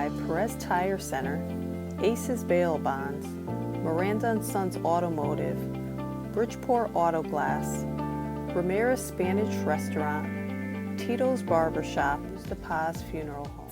by Perez Tire Center, Aces Bail Bonds, Miranda & Sons Automotive, Bridgeport Auto Glass, Ramirez Spanish Restaurant, Tito's Barber Shop, The Paz Funeral Home.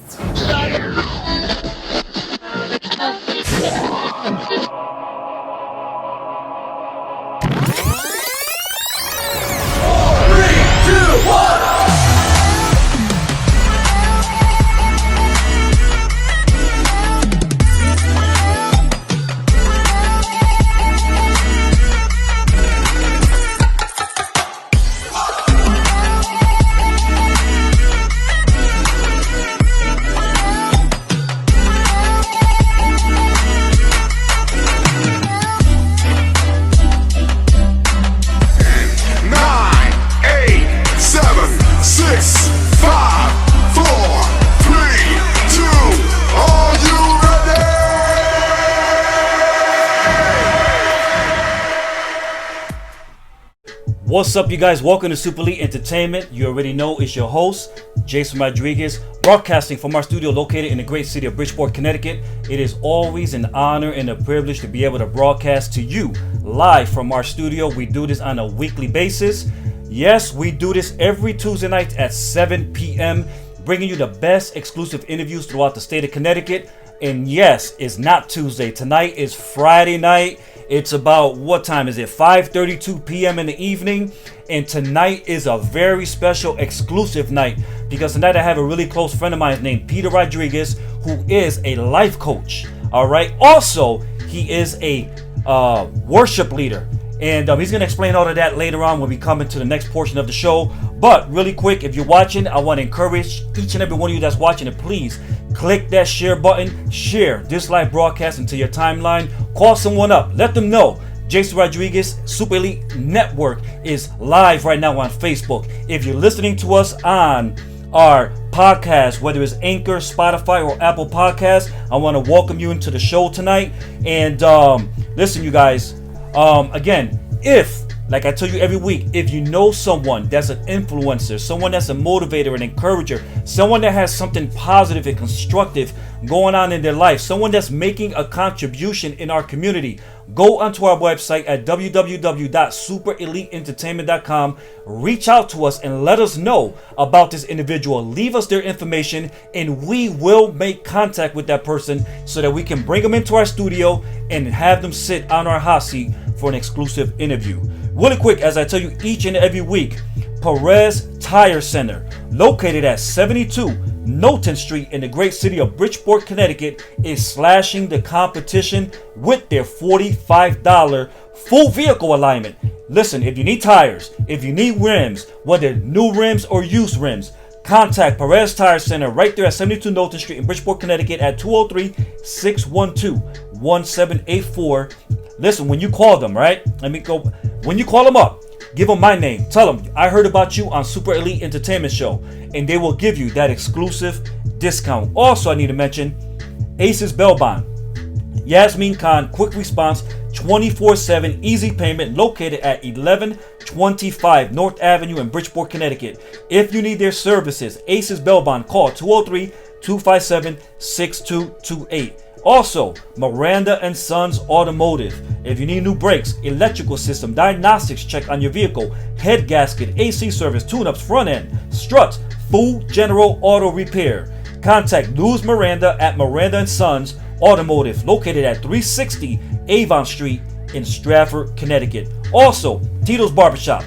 What's up, you guys? Welcome to Super Elite Entertainment. You already know it's your host, Jason Rodriguez, broadcasting from our studio located in the great city of Bridgeport, Connecticut. It is always an honor and a privilege to be able to broadcast to you live from our studio. We do this on a weekly basis. Yes, we do this every Tuesday night at 7 p.m., bringing you the best exclusive interviews throughout the state of Connecticut. And yes, it's not Tuesday. Tonight is Friday night. It's about, what time is it? 5:32 p.m. in the evening. And tonight is a very special exclusive night because tonight I have a really close friend of mine named Peter Rodriguez, who is a life coach. All right. Also, he is a worship leader. And he's going to explain all of that later on when we come into the next portion of the show. But really quick, if you're watching, I want to encourage each and every one of you that's watching to please click that share button. Share this live broadcast into your timeline. Call someone up. Let them know Jason Rodriguez Super Elite Network is live right now on Facebook. If you're listening to us on our podcast, whether it's Anchor, Spotify, or Apple Podcasts, I want to welcome you into the show tonight. And listen, you guys. Again, if, like I tell you every week, if you know someone that's an influencer, someone that's a motivator, an encourager, someone that has something positive and constructive going on in their life, someone that's making a contribution in our community, go onto our website at www.supereliteentertainment.com. Reach out to us and let us know about this individual. Leave us their information and we will make contact with that person so that we can bring them into our studio and have them sit on our hot seat for an exclusive interview. Really quick, as I tell you each and every week, Perez Tire Center, located at 72 Knowlton Street in the great city of Bridgeport, Connecticut, is slashing the competition with their $45 full vehicle alignment. Listen, if you need tires, if you need rims, whether new rims or used rims, contact Perez Tire Center right there at 72 Knowlton Street in Bridgeport, Connecticut at 203-612-1784. Listen, when you call them, right? When you call them up, give them my name. Tell them I heard about you on Super Elite Entertainment Show, and they will give you that exclusive discount. Also, I need to mention Aces Bail Bond, Yasmin Khan, quick response, 24/7 easy payment, located at 1125 North Avenue in Bridgeport, Connecticut. If you need their services, Aces Bail Bond, call 203-257-6228. Also, Miranda & Sons Automotive. If you need new brakes, electrical system, diagnostics check on your vehicle, head gasket, AC service, tune-ups, front end, struts, full general auto repair, contact Luz Miranda at Miranda & Sons Automotive, located at 360 Avon Street in Stratford, Connecticut. Also, Tito's Barbershop.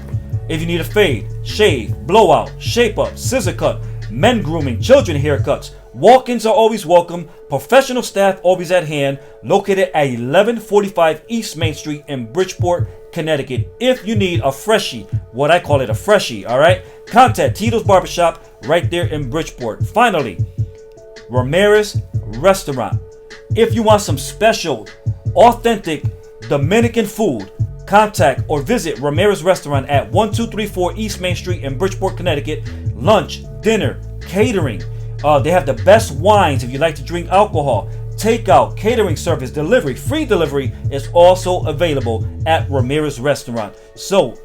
If you need a fade, shave, blowout, shape up, scissor cut, men grooming, children haircuts, walk-ins are always welcome. Professional staff always at hand. Located at 1145 East Main Street in Bridgeport, Connecticut. If you need a freshie, what I call it a freshie, all right? Contact Tito's Barbershop right there in Bridgeport. Finally, Ramirez Restaurant. If you want some special, authentic Dominican food, contact or visit Ramirez Restaurant at 1234 East Main Street in Bridgeport, Connecticut. Lunch, dinner, catering. They have the best wines if you like to drink alcohol. Takeout, catering service, delivery, free delivery is also available at Ramirez Restaurant. So,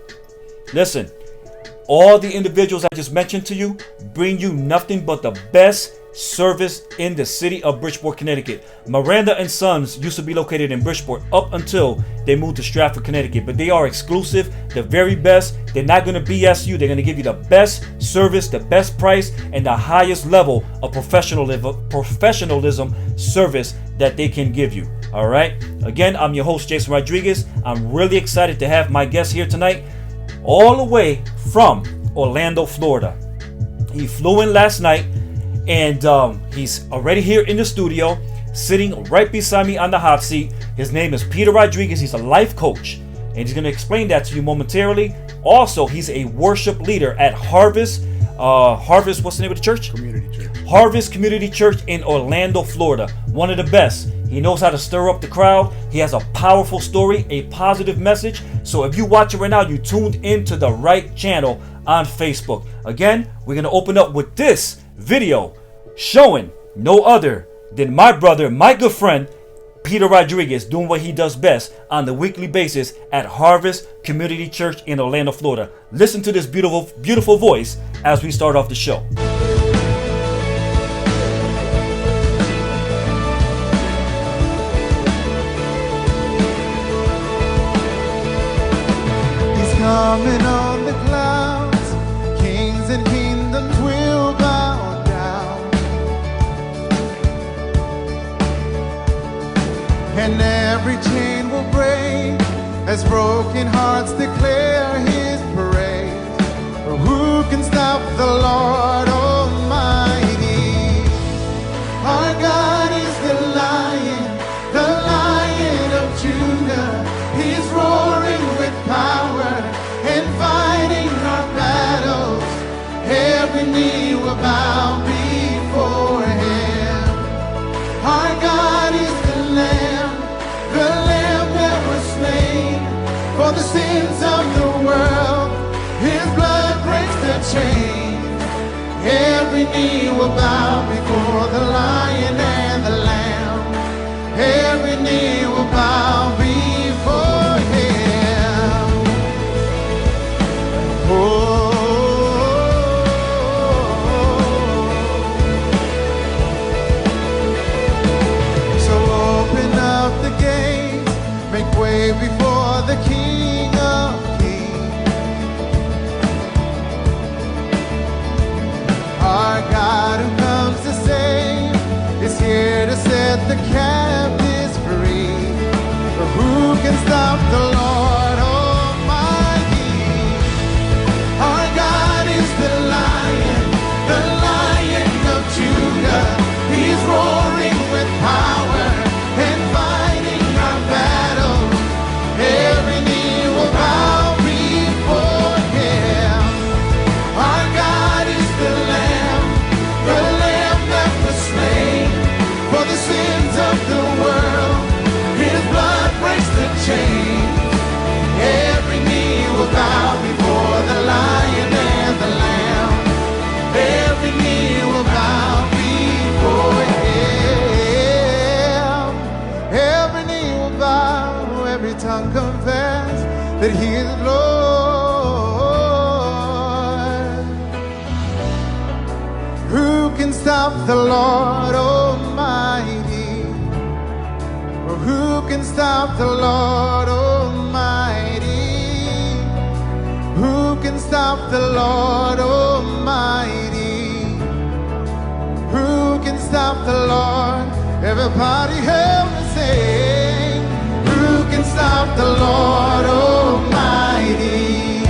listen, all the individuals I just mentioned to you bring you nothing but the best service in the city of Bridgeport, Connecticut. Miranda and Sons used to be located in Bridgeport up until they moved to Stratford, Connecticut. But they are exclusive, the very best. They're not going to BS you. They're going to give you the best service, the best price, and the highest level of professionalism service that they can give you. All right. Again, I'm your host, Jason Rodriguez. I'm really excited to have my guest here tonight, all the way from Orlando, Florida. He flew in last night, and he's already here in the studio, sitting right beside me on the hot seat. His name is Peter Rodriguez. He's a life coach, and he's going to explain that to you momentarily. Also, he's a worship leader at Harvest. What's the name of the church? Community Church. Harvest Community Church in Orlando, Florida. One of the best. He knows how to stir up the crowd. He has a powerful story, a positive message. So if you watch it right now, you tuned into the right channel on Facebook. Again, we're going to open up with this video showing no other than my brother, my good friend, Peter Rodriguez, doing what he does best on the weekly basis at Harvest Community Church in Orlando, Florida. Listen to this beautiful, beautiful voice as we start off the show. Coming on the clouds, kings and kingdoms will bow down, and every chain will break as broken hearts declare his praise. For who can stop the Lord Almighty? Our God is the Lion of Judah. He's roaring with power and fighting our battles. Every knee will bow before him. Our God is the Lamb that was slain for the sins of the world. His blood breaks the chain. Every knee will bow before the Lion and the Lamb. Every knee will bow before him. So open up the gates, make way before the King of Kings. Our God who comes to save is here to set the captives free. For who can stop the Lord Almighty? Our God is the Lion of Judah. He's roaring with power and fighting our battles. Every knee will bow before him. Our God is the Lamb that was slain for the sins of the world. His blood breaks the chain. Every knee will bow before the Lion and the Lamb. Every knee will bow before him. Every knee will bow, every tongue confess that he is Lord. Who can stop the Lord Almighty? Or who can stop the Lord Almighty? Who can stop the Lord Almighty? Who can stop the Lord? Everybody help me sing. Who can stop the Lord Almighty?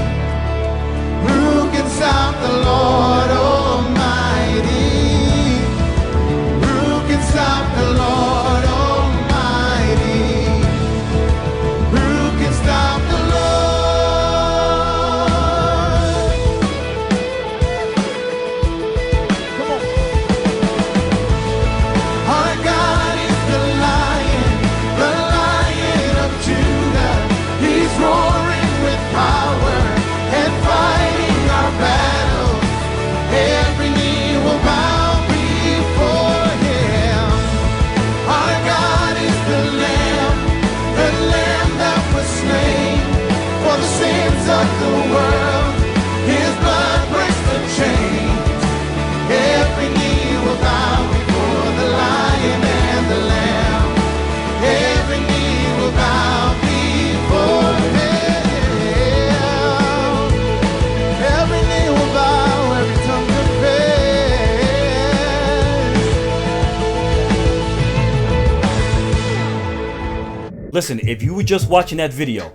Who can stop the Lord Almighty? Who can stop the Lord Almighty? Who can stop the Lord? Come on. Our God is the Lion of Judah. He's roaring. Listen, if you were just watching that video,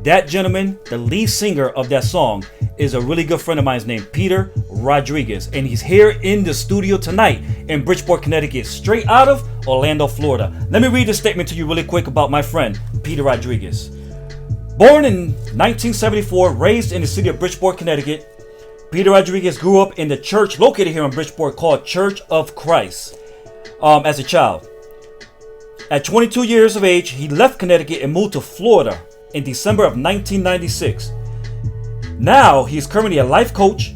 that gentleman, the lead singer of that song, is a really good friend of mine named Peter Rodriguez. And he's here in the studio tonight in Bridgeport, Connecticut, straight out of Orlando, Florida. Let me read this statement to you really quick about my friend, Peter Rodriguez. Born in 1974, raised in the city of Bridgeport, Connecticut, Peter Rodriguez grew up in the church located here in Bridgeport called Church of Christ as a child. At 22 years of age, he left Connecticut and moved to Florida in December of 1996. Now, he is currently a life coach,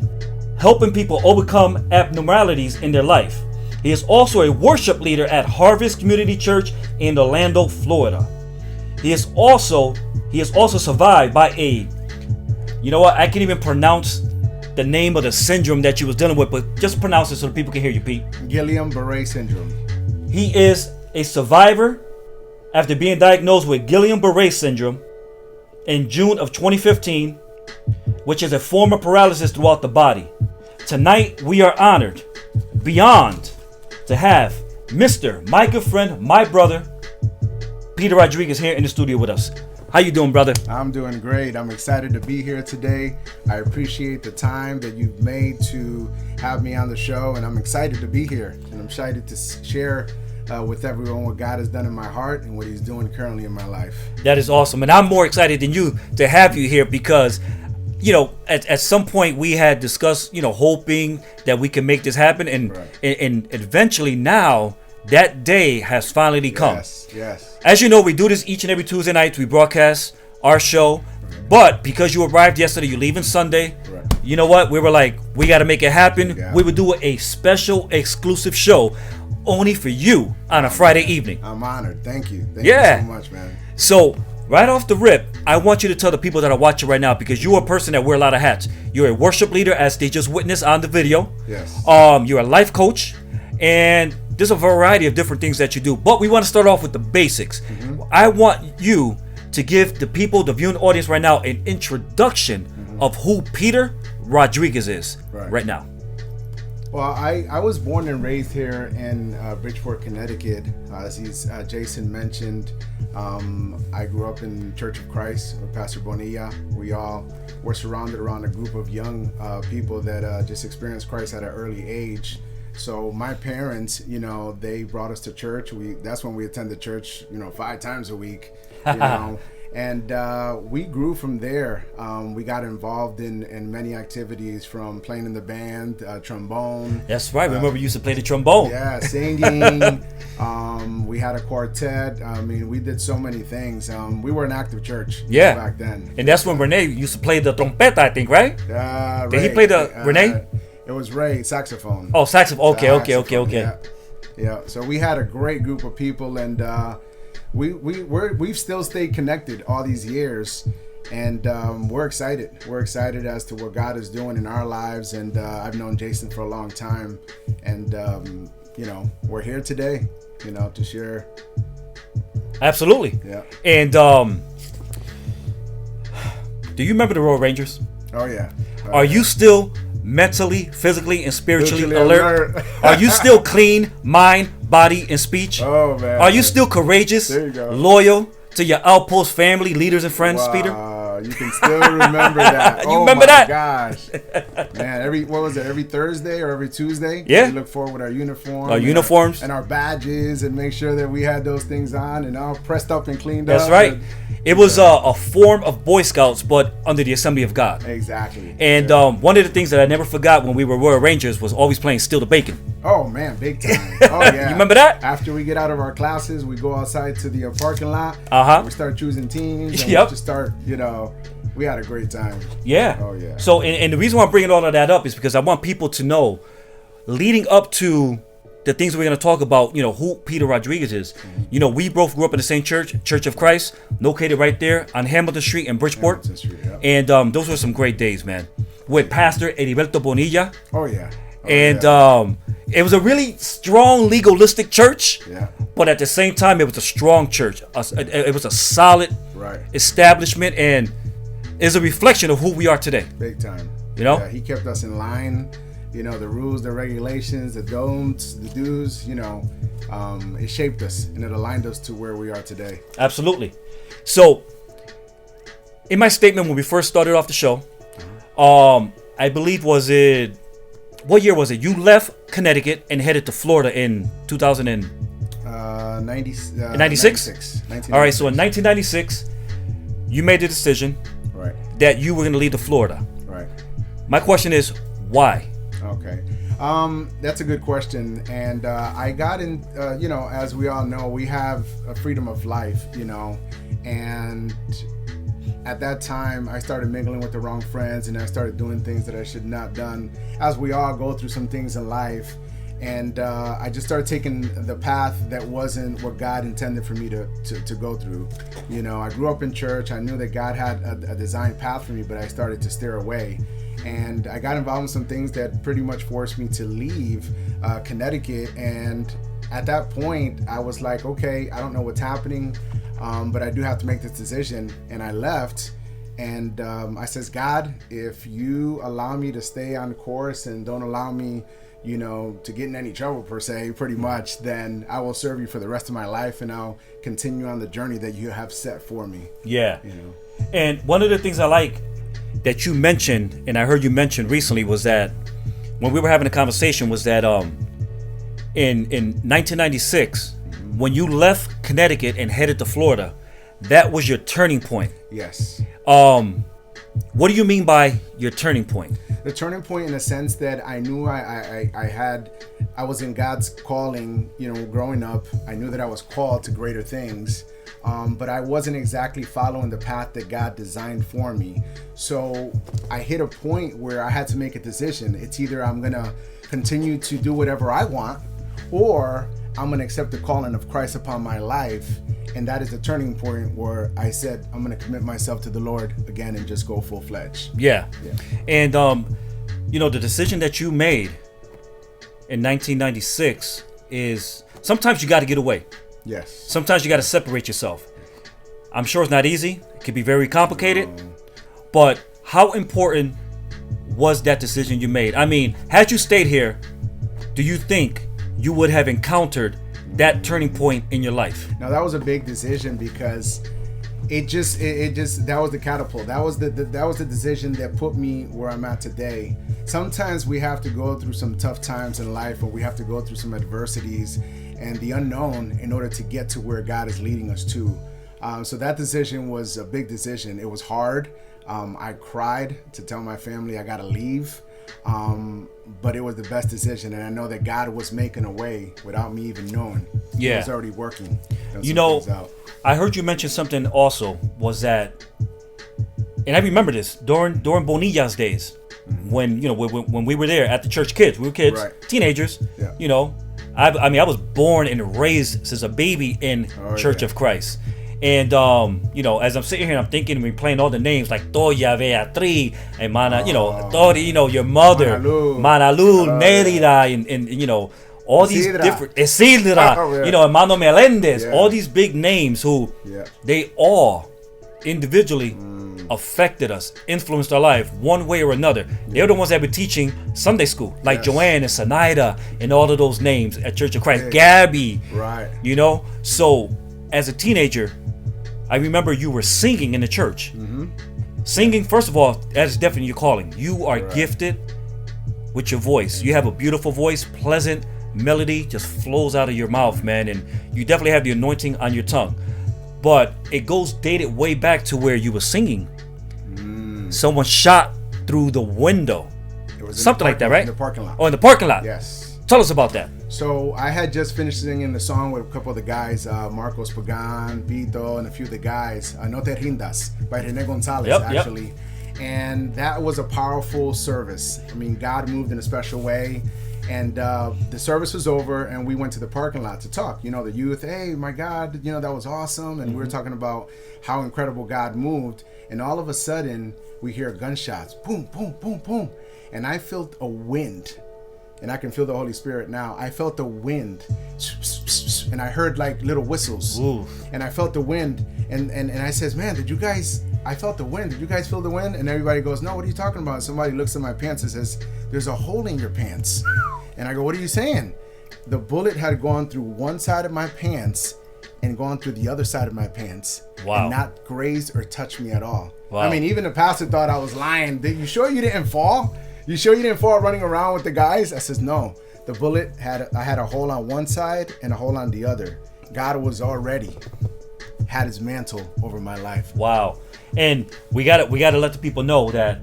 helping people overcome abnormalities in their life. He is also a worship leader at Harvest Community Church in Orlando, Florida. He is also survived by a, you know what, I can't even pronounce the name of the syndrome that you was dealing with, but just pronounce it so people can hear you, Pete. Guillain-Barré syndrome. He is a survivor after being diagnosed with Guillain-Barré syndrome in June of 2015, which is a form of paralysis throughout the body. Tonight, we are honored beyond to have Mr. my good friend, my brother, Peter Rodriguez here in the studio with us. How you doing, brother? I'm doing great. I'm excited to be here today. I appreciate the time that you've made to have me on the show, and I'm excited to be here. And I'm excited to share with everyone what God has done in my heart and what He's doing currently in my life. That is awesome, and I'm more excited than you to have you here because, you know, at some point we had discussed, you know, hoping that we can make this happen, and Right. and eventually now that day has finally come. Yes. As you know, we do this each and every Tuesday night. We broadcast our show. But because you arrived yesterday, you're leaving Sunday. Right. You know what? We were like, we got to make it happen. Yeah. We would do a special exclusive show only for you on a Friday evening. I'm honored. Thank you. Thank Yeah. you so much, man. So right off the rip, I want you to tell the people that are watching right now, because you are a person that wear a lot of hats. You're a worship leader, as they just witnessed on the video. Yes. You're a life coach, and there's a variety of different things that you do. But we want to start off with the basics. I want you to give the people, the viewing audience right now, an introduction of who Peter Rodriguez is right now. Well, I was born and raised here in Bridgeport, Connecticut. As Jason mentioned, I grew up in Church of Christ with Pastor Bonilla. We all were surrounded around a group of young people that just experienced Christ at an early age. So my parents, you know, they brought us to church. That's when we attended church, you know, 5 times a week, you know. And we grew from there. We got involved in many activities, from playing in the band, trombone. That's right. Remember, we used to play the trombone. Yeah, singing. We had a quartet. I mean, we did so many things. We were an active church back then. And that's when Renee used to play the trompeta, I think, right? Did he Ray, play the Renee? It was Ray, saxophone. Oh, saxophone. Okay. Yeah. So we had a great group of people, and we've still stayed connected all these years, and we're excited. We're excited as to what God is doing in our lives, and I've known Jason for a long time, and you know, we're here today, you know, to share. Absolutely. Yeah. And do you remember the Royal Rangers? Oh yeah. Are you still mentally, physically, and spiritually Spiritually alert? alert. Are you still clean, mind, body, and speech? Oh man. Are you still courageous, There you go. loyal to your outpost family, leaders, and friends, Peter? You can still remember that. You remember that? Gosh, man! Every Thursday or every Tuesday? Yeah. We look forward with our uniform. Our uniforms. and our badges, and make sure that we had those things on and all pressed up and cleaned That's up. right. And- It was a form of Boy Scouts, but under the Assembly of God. Exactly. And one of the things that I never forgot when we were Royal Rangers was always playing Steal the Bacon. Oh man, big time. Oh yeah. You remember that? After we get out of our classes, we go outside to the parking lot. Uh-huh. We start choosing teams. And Yep. we just start, you know, we had a great time. Yeah. Oh, yeah. So, and the reason why I'm bringing all of that up is because I want people to know, leading up to the things we're going to talk about, you know, who Peter Rodriguez is. You know, we both grew up in the same church, Church of Christ, located right there on Hamilton Street in Bridgeport. Hamilton Street, yeah. And those were some great days, man, with Pastor Heriberto Bonilla. Oh yeah. Oh, And yeah. it was a really strong legalistic church, Yeah. but at the same time, it was a strong church. It was a solid Right. establishment, and is a reflection of who we are today. Big time. You know? Yeah, he kept us in line. the rules, the regulations, the don'ts, the do's, it shaped us and it aligned us to where we are today. Absolutely. So, in my statement when we first started off the show, I believe what year was it? You left Connecticut and headed to Florida in 1996? All right, so in 1996, you made the decision that you were going to leave to Florida. Right. My question is, why? Okay. That's a good question. And I got in, as we all know, we have a freedom of life, and at that time, I started mingling with the wrong friends and I started doing things that I should not done, as we all go through some things in life. And I just started taking the path that wasn't what God intended for me to go through. I grew up in church. I knew that God had a designed path for me, but I started to steer away. And I got involved in some things that pretty much forced me to leave Connecticut. And at that point, I was like, okay, I don't know what's happening, but I do have to make this decision. And I left. And I says, God, if you allow me to stay on course and don't allow me, to get in any trouble per se, pretty much, then I will serve you for the rest of my life and I'll continue on the journey that you have set for me. Yeah. And one of the things I like that you mentioned, and I heard you mention recently, was that when we were having a conversation, was that in 1996, when you left Connecticut and headed to Florida, that was your turning point. Yes. What do you mean by your turning point? The turning point in the sense that I knew I was in God's calling, growing up. I knew that I was called to greater things, but I wasn't exactly following the path that God designed for me. So I hit a point where I had to make a decision. It's either I'm going to continue to do whatever I want, or I'm going to accept the calling of Christ upon my life. And that is the turning point where I said, I'm going to commit myself to the Lord again and just go full-fledged. Yeah. And, the decision that you made in 1996 is sometimes you got to get away. Yes. Sometimes you got to separate yourself. I'm sure it's not easy. It can be very complicated. But how important was that decision you made? I mean, had you stayed here, do you think you would have encountered that turning point in your life? Now, that was a big decision because it just that was the catapult. That was the decision that put me where I'm at today. Sometimes we have to go through some tough times in life, or we have to go through some adversities and the unknown in order to get to where God is leading us to. So that decision was a big decision. It was hard. I cried to tell my family I gotta leave. But it was the best decision, and I know that God was making a way without me even knowing. He was already working. I heard you mention something also, was that, and I remember this during Bonilla's days, when we were there at the church. We were kids, teenagers. I was born and raised since a baby in Church of Christ. And as I'm sitting here, I'm thinking, we're playing all the names like Toya, Beatriz, and Mana, Tori, your mother, Manalu, Nerida, and all these different Isidra, Hermano Melendez, all these big names who they all individually affected us, influenced our life one way or another. They're the ones that were teaching Sunday school, like Joanne and Sanaida and all of those names at Church of Christ, Gabby, so as a teenager, I remember you were singing in the church. Singing, first of all, that is definitely your calling. You are gifted with your voice. You have a beautiful voice, pleasant melody just flows out of your mouth, man, and you definitely have the anointing on your tongue. But it goes dated way back to where you were singing. Someone shot through the window. It was something like that, right? In the parking lot. Oh, in the parking lot. Yes. Tell us about that. So I had just finished singing the song with a couple of the guys, Marcos Pagan, Vito, and a few of the guys. No Te Rindas by Rene Gonzalez, actually. And that was a powerful service. I mean, God moved in a special way. And the service was over, and we went to the parking lot to talk. The youth, hey, my God, that was awesome. And we were talking about how incredible God moved. And all of a sudden, we hear gunshots, boom, boom, boom, boom. And I felt a wind. And I can feel the Holy Spirit now. I felt the wind, and I heard like little whistles. And I felt the wind, and I says, man, did you guys I felt the wind. Did you guys feel the wind? And everybody goes, no, what are you talking about? Somebody looks at my pants and says, there's a hole in your pants. And I go, what are you saying? The bullet had gone through one side of my pants and gone through the other side of my pants. Wow. And not grazed or touched me at all. Wow. I mean, even the pastor thought I was lying. You sure you didn't fall? You sure you didn't fall running around with the guys? I says, no. The bullet I had a hole on one side and a hole on the other. God was already had his mantle over my life. Wow. And we gotta let the people know that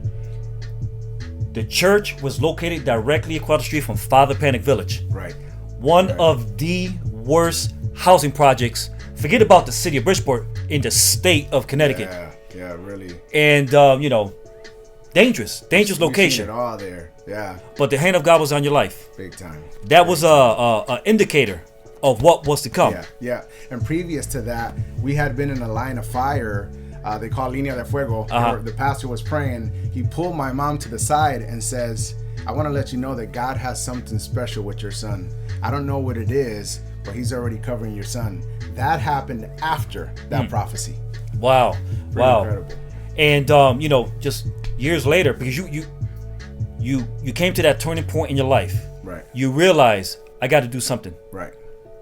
the church was located directly across the street from Father Panic Village. Right. One of the worst housing projects. Forget about the city of Bridgeport, in the state of Connecticut. Yeah, really. And dangerous location. It all there. Yeah. But the hand of God was on your life. Big time. That was a indicator of what was to come. Yeah. And previous to that, we had been in a line of fire. They call Línea de Fuego. The pastor was praying. He pulled my mom to the side and says, I want to let you know that God has something special with your son. I don't know what it is, but he's already covering your son. That happened after that prophecy. Wow. Pretty incredible. And just years later, because you came to that turning point in your life. Right. You realize, I got to do something. Right.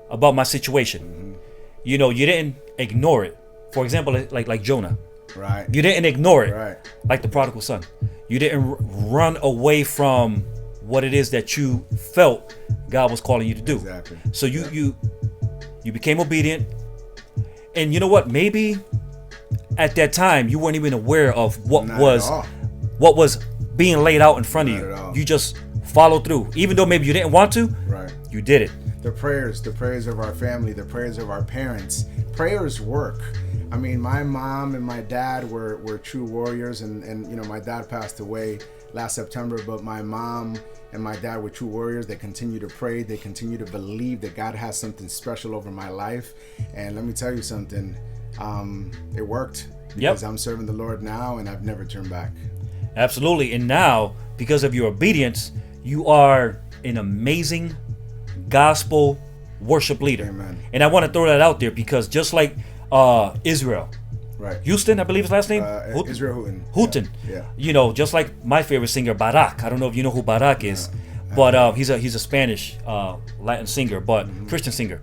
About my situation. You didn't ignore it. For example, like Jonah. Right. You didn't ignore it. Right. Like the prodigal son. You didn't run away from what it is that you felt God was calling you to do. Exactly. So you became obedient. And you know what? Maybe at that time you weren't even aware of what was being laid out in front of you. You just followed through. Even though maybe you didn't want to, right. You did it. The prayers of our family, the prayers of our parents. Prayers work. I mean, my mom and my dad were true warriors, and my dad passed away last September, but my mom and my dad were true warriors. They continue to pray. They continue to believe that God has something special over my life. And let me tell you something, it worked, because I'm serving the Lord now, and I've never turned back. Absolutely. And now, because of your obedience, you are an amazing gospel worship leader. Amen. And I want to throw that out there, because just like Israel, right? Houston, I believe his last name. Israel Houghton. Yeah. Just like my favorite singer, Barak. I don't know if you know who Barak is, but he's a Spanish Latin singer, but Christian singer.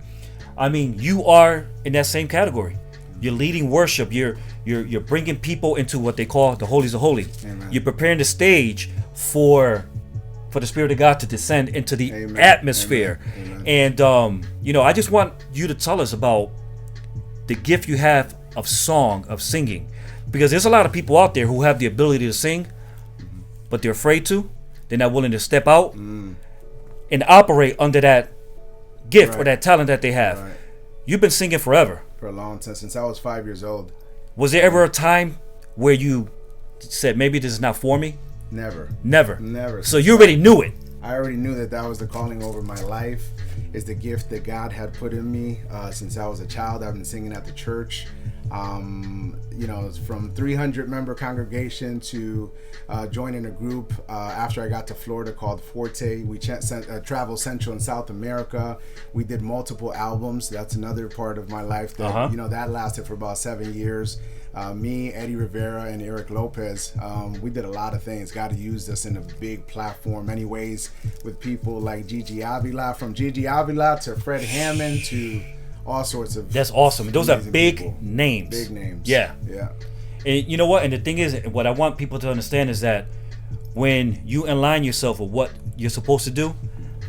I mean, you are in that same category. You're leading worship. You're bringing people into what they call the holies of holy. Amen. You're preparing the stage for the Spirit of God to descend into the atmosphere. Amen. And I just want you to tell us about the gift you have of song, of singing, because there's a lot of people out there who have the ability to sing, but they're afraid to. They're not willing to step out and operate under that gift or that talent that they have. Right. You've been singing forever. For a long time, since I was 5 years old. Was there ever a time where you said, maybe this is not for me? Never. So you already knew it. I already knew that was the calling over my life. Is the gift that God had put in me since I was a child. I've been singing at the church. From 300 member congregation to joining a group after I got to Florida called Forte. We traveled Central and South America. We did multiple albums. That's another part of my life that that lasted for about 7 years. Me, Eddie Rivera, and Eric Lopez, we did a lot of things. God used us in a big platform, many ways, with people like Gigi Avila, from Gigi Avila to Fred Hammond to all sorts of. That's awesome. Those are big people. names. Big names. Yeah. Yeah. And you know what? And the thing is, what I want people to understand is that when you align yourself with what you're supposed to do,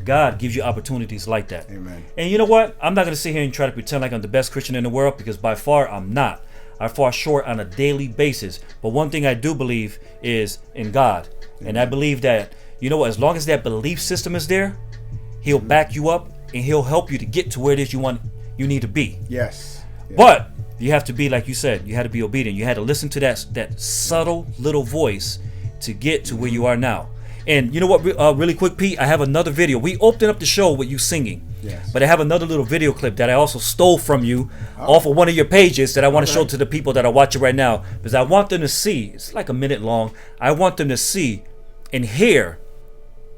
God gives you opportunities like that. Amen. And you know what? I'm not going to sit here and try to pretend like I'm the best Christian in the world, because by far I'm not. I fall short on a daily basis. But one thing I do believe is in God. And I believe that, as long as that belief system is there, He'll back you up and He'll help you to get to where it is you need to be. Yes. But you have to be, like you said, you had to be obedient. You had to listen to that subtle little voice to get to where you are now. And you know what, really quick, Pete, I have another video. We opened up the show with you singing. Yes. But I have another little video clip that I also stole from you off of one of your pages that I want to show to the people that are watching right now, because I want them to see, it's like a minute long, I want them to see and hear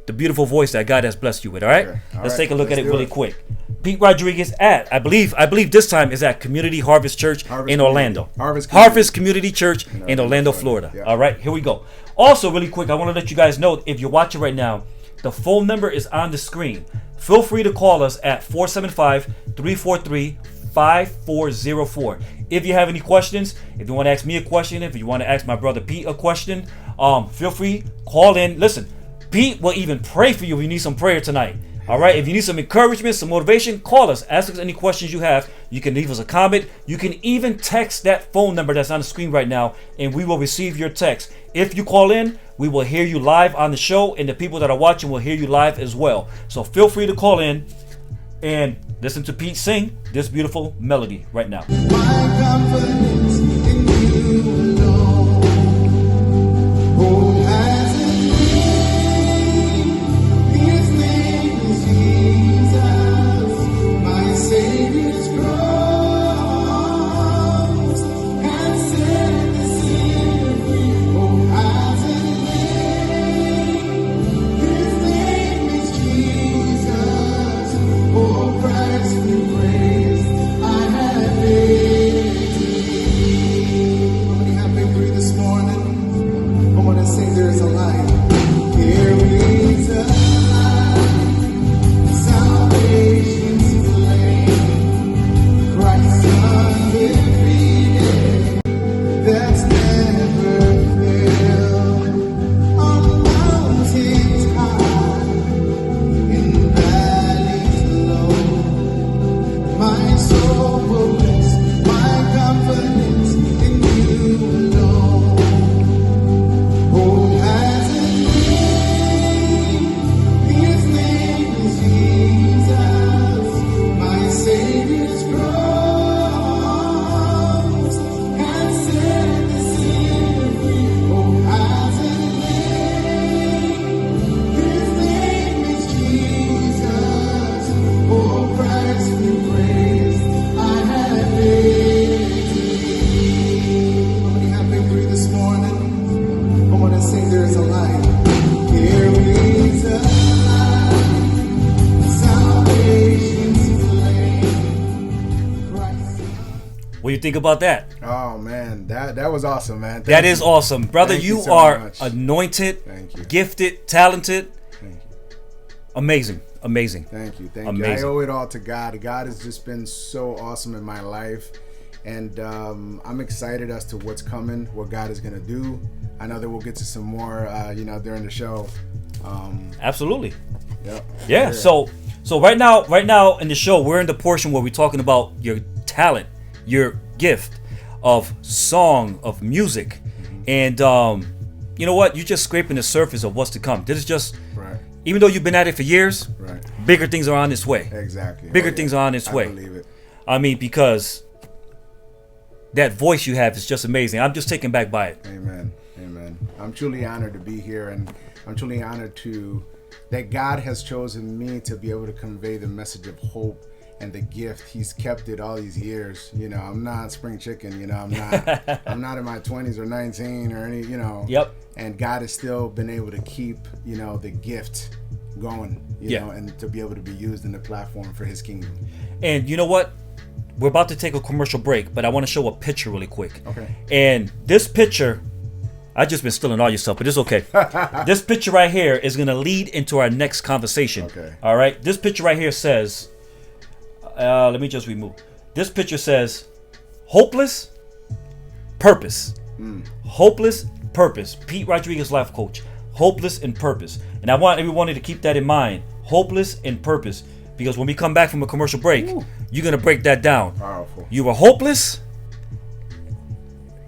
the beautiful voice that God has blessed you with, all right? Okay. Let's take a look at it really quick. Pete Rodriguez at, I believe this time is at Community Harvest Church in Orlando. Harvest Community Church in Orlando, Florida. Yeah. All right, here we go. Also, really quick, I want to let you guys know, if you're watching right now, the phone number is on the screen. Feel free to call us at 475-343-5404. If you have any questions, if you want to ask me a question, if you want to ask my brother Pete a question, feel free, call in. Listen, Pete will even pray for you if you need some prayer tonight. All right, if you need some encouragement, some motivation, call us. Ask us any questions you have. You can leave us a comment. You can even text that phone number that's on the screen right now, and we will receive your text. If you call in, we will hear you live on the show, and the people that are watching will hear you live as well. So feel free to call in and listen to Pete sing this beautiful melody right now. My confidence in you alone. Who has a name? His name is Jesus. My Savior's cross has set the sinner free. Who has a name? His name is Jesus. Oh, Christ be praised. I have victory. Have victory this morning. I want to sing there is a light. Here is a light. Salvation's flame. Christ undefeated. That's never failed. On mountains high, in valleys low. My soul will rest, my confidence in you alone. Who has a name? His name is Jesus. My Savior's cross has set the sinner free. Who has a name? His name is Jesus. Oh, Christ be praised. I have victory. Somebody have victory this morning. I want to sing there is a light. Here is a light. Salvation's flame. Christ. What do you think about that? Oh man, that was awesome, man. That is awesome. Brother, Thank you you so are much. anointed, Thank you. gifted, talented, Thank you. amazing. Thank you. I Amazing. owe it all to God. God has just been so awesome in my life, and I'm excited as to what's coming, what God is gonna do. I know that we'll get to some more, during the show. Absolutely. Yep. Yeah. So right now in the show, we're in the portion where we're talking about your talent, your gift of song, of music, and you know what? You're just scraping the surface of what's to come. This is just, Right. even though you've been at it for years, Right. bigger things are on its way. Exactly. Bigger Oh, yeah. things are on its way. I believe it. I mean, because that voice you have is just amazing. I'm just taken back by it. Amen. Amen. I'm truly honored to be here, and I'm truly honored that God has chosen me to be able to convey the message of hope and the gift. He's kept it all these years. I'm not spring chicken. I'm not in my 20s or 19 or any. Yep. And God has still been able to keep the gift going. And to be able to be used in the platform for His kingdom. And you know what? We're about to take a commercial break, but I want to show a picture really quick. Okay. And this picture, I just been stealing all your stuff, but it's okay. This picture right here is going to lead into our next conversation. Okay. All right. This picture right here says, let me just remove. This picture says, hopeless, purpose. Hopeless, purpose. Pete Rodriguez, life coach. Hopeless and purpose. And I want everyone to keep that in mind. Hopeless and purpose. Because when we come back from a commercial break, you're going to break that down. Powerful. You were hopeless.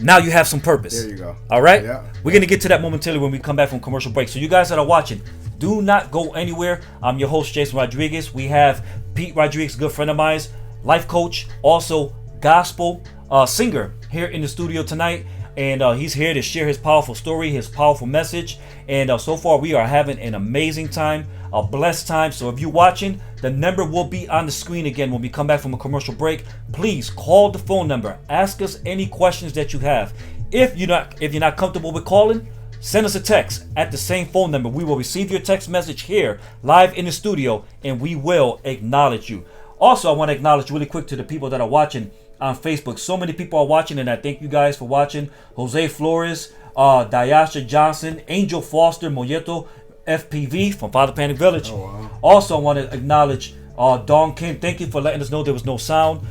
Now you have some purpose. There you go. All right? Yeah. We're going to get to that momentarily when we come back from commercial break. So you guys that are watching, do not go anywhere. I'm your host, Jason Rodriguez. We have Pete Rodriguez, good friend of mine, life coach, also gospel singer here in the studio tonight. And he's here to share his powerful story, his powerful message. And so far, we are having an amazing time, a blessed time. So if you're watching, the number will be on the screen again when we come back from a commercial break. Please call the phone number. Ask us any questions that you have. If you're not comfortable with calling, send us a text at the same phone number. We will receive your text message here live in the studio, and we will acknowledge you. Also, I want to acknowledge really quick to the people that are watching on Facebook. So many people are watching, and I thank you guys for watching. Jose Flores, Dayasha Johnson, Angel Foster, Molleto, FPV from Father Panic Village. Oh, wow. Also, I want to acknowledge Dawn Kim. Thank you for letting us know there was no sound.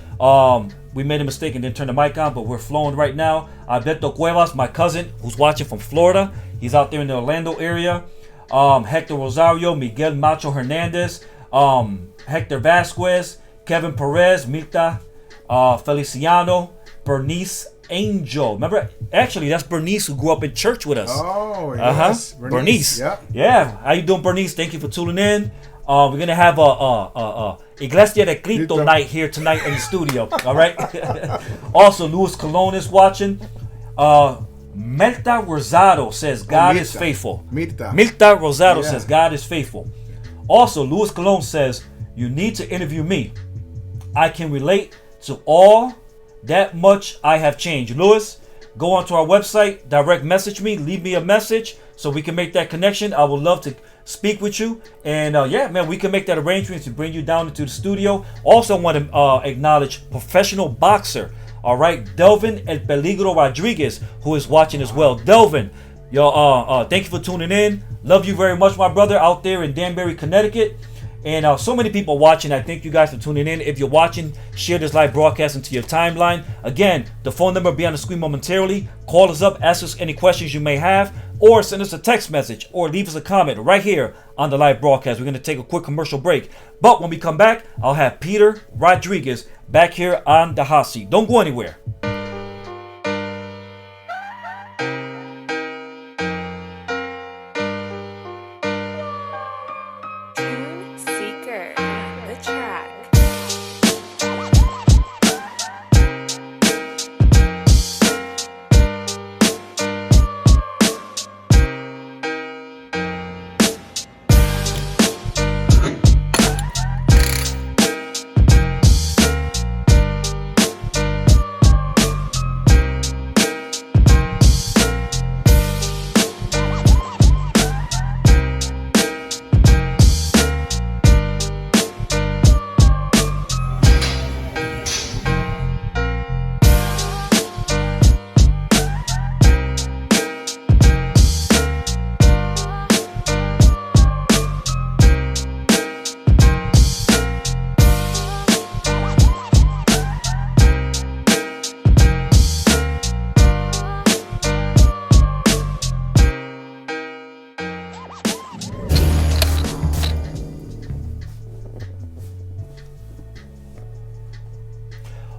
We made a mistake and didn't turn the mic on, but we're flowing right now. Alberto Cuevas, my cousin, who's watching from Florida. He's out there in the Orlando area. Hector Rosario, Miguel Macho Hernandez, Hector Vasquez, Kevin Perez, Mita Feliciano, Bernice Angel. Remember, actually, that's Bernice who grew up in church with us. Oh, yes. Bernice. Yep. Yeah. How you doing, Bernice? Thank you for tuning in. We're gonna have a Iglesia de Cristo night here tonight in the studio. All right. Also, Luis Colon is watching. Melta Rosado says God is faithful. Milta Rosado says God is faithful. Also, Luis Colon says you need to interview me. I can relate to all that much I have changed. Luis, go onto our website, direct message me, leave me a message so we can make that connection. I would love to speak with you. And yeah, man, we can make that arrangement to bring you down into the studio. Also, I want to acknowledge professional boxer, all right, Delvin El Peligro Rodriguez, who is watching as well. Delvin, yo, thank you for tuning in. Love you very much, my brother, out there in Danbury, Connecticut. And so many people watching. I thank you guys for tuning in. If you're watching, share this live broadcast into your timeline. Again, the phone number will be on the screen momentarily. Call us up, ask us any questions you may have, or send us a text message, or leave us a comment right here on the live broadcast. We're going to take a quick commercial break. But when we come back, I'll have Peter Rodriguez back here on the hot seat. Don't go anywhere.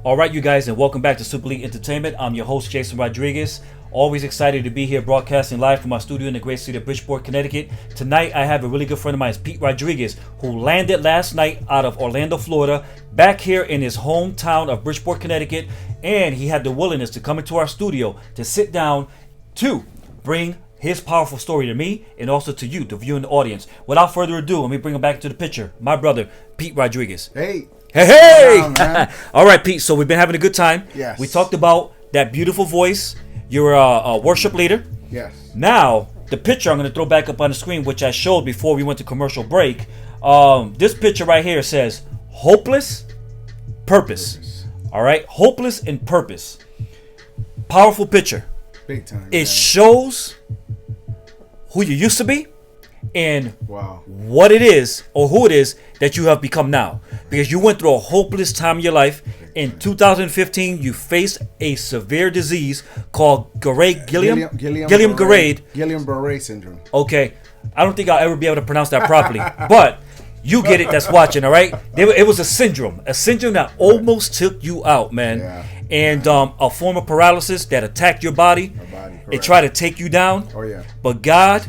All right, you guys, and welcome back to Super League Entertainment. I'm your host, Jason Rodriguez. Always excited to be here broadcasting live from my studio in the great city of Bridgeport, Connecticut. Tonight, I have a really good friend of mine, Pete Rodriguez, who landed last night out of Orlando, Florida, back here in his hometown of Bridgeport, Connecticut, and he had the willingness to come into our studio to sit down to bring his powerful story to me and also to you, the viewing audience. Without further ado, let me bring him back into the picture. My brother, Pete Rodriguez. Hey. Hey! Wow, all right, Pete. So we've been having a good time. Yes. We talked about that beautiful voice. You're a worship leader. Yes. Now, the picture I'm going to throw back up on the screen, which I showed before we went to commercial break. This picture right here says, hopeless, purpose. All right? Hopeless and purpose. Powerful picture. Big time. It shows who you used to be and what it is or who it is that you have become now, because you went through a hopeless time in your life. In 2015, you faced a severe disease called Guillain-Barré syndrome. Okay, I don't think I'll ever be able to pronounce that properly, but you get it. That's watching, all right. It was a syndrome that almost took you out, man. Yeah. And a form of paralysis that attacked your body. It tried to take you down. Oh yeah. But God,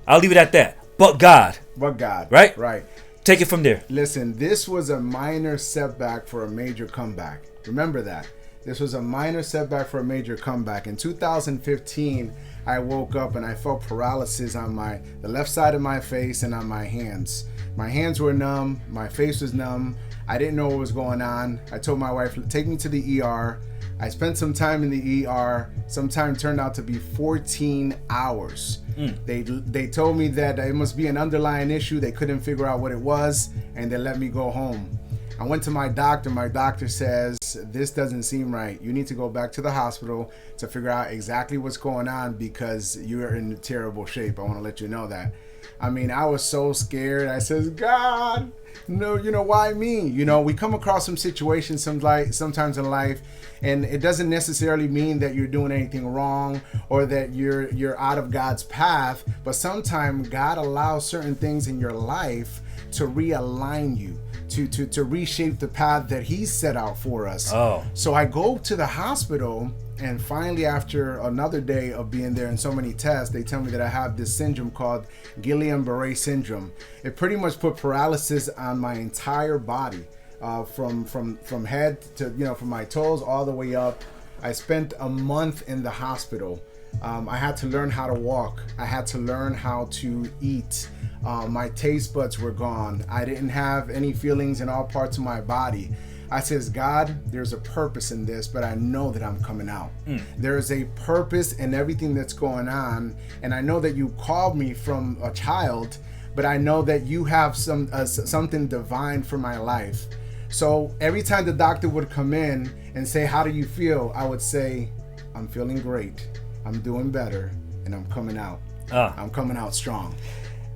I'll leave it at that. But God. Right? Right. Take it from there. Listen, this was a minor setback for a major comeback. Remember that. This was a minor setback for a major comeback. In 2015, I woke up and I felt paralysis on the left side of my face and on my hands. My hands were numb. My face was numb. I didn't know what was going on. I told my wife, take me to the ER. I spent some time in the ER. Some time turned out to be 14 hours. They told me that it must be an underlying issue. They couldn't figure out what it was, and they let me go home. I went to my doctor. My doctor says, this doesn't seem right. You need to go back to the hospital to figure out exactly what's going on because you are in terrible shape. I want to let you know that. I mean, I was so scared. I says, God, no, why me? We come across some situations sometimes in life, and it doesn't necessarily mean that you're doing anything wrong or that you're out of God's path, but sometimes God allows certain things in your life to realign you, to reshape the path that He set out for us. Oh. So I go to the hospital, and finally, after another day of being there and so many tests, they tell me that I have this syndrome called Guillain-Barré syndrome. It pretty much put paralysis on my entire body, from head to, from my toes all the way up. I spent a month in the hospital. I had to learn how to walk. I had to learn how to eat. My taste buds were gone. I didn't have any feelings in all parts of my body. I says, God, there's a purpose in this, but I know that I'm coming out. There's a purpose in everything that's going on, and I know that you called me from a child, but I know that you have something divine for my life. So every time the doctor would come in and say, how do you feel? I would say, I'm feeling great. I'm doing better, and I'm coming out. I'm coming out strong.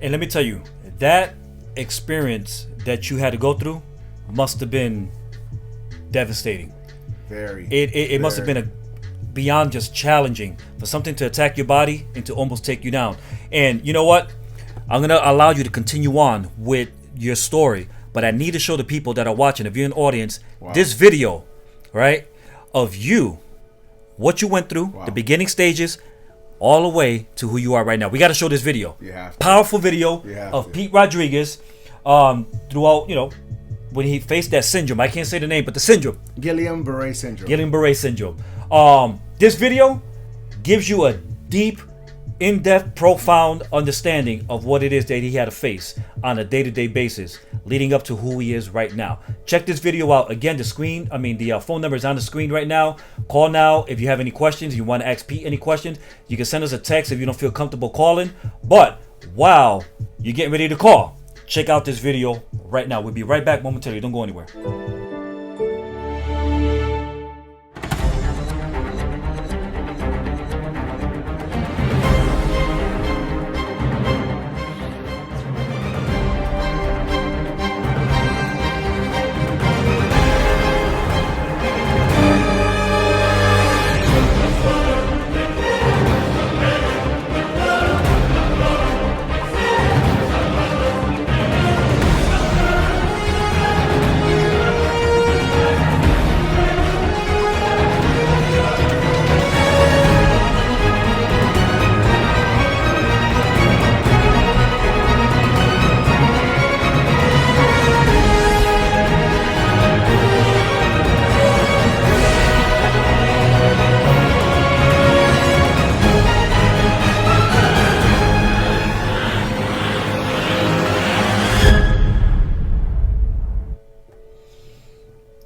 And let me tell you, that experience that you had to go through must have been devastating. Very. It must have been beyond just challenging for something to attack your body and to almost take you down. And you know what? I'm going to allow you to continue on with your story, but I need to show the people that are watching, if you're in the audience, this video, right, of you, what you went through, the beginning stages, all the way to who you are right now. We got to show this video. You have to. Powerful video of Pete Rodriguez throughout, when he faced that syndrome. I can't say the name, but the syndrome. Guillain-Barré syndrome. Guillain-Barré syndrome. This video gives you a deep, in-depth, profound understanding of what it is that he had to face on a day-to-day basis leading up to who he is right now. Check this video out. Again, the phone number is on the screen right now. Call now if you have any questions. You want to ask Pete any questions. You can send us a text if you don't feel comfortable calling. But while you're getting ready to call, check out this video right now. We'll be right back momentarily. Don't go anywhere.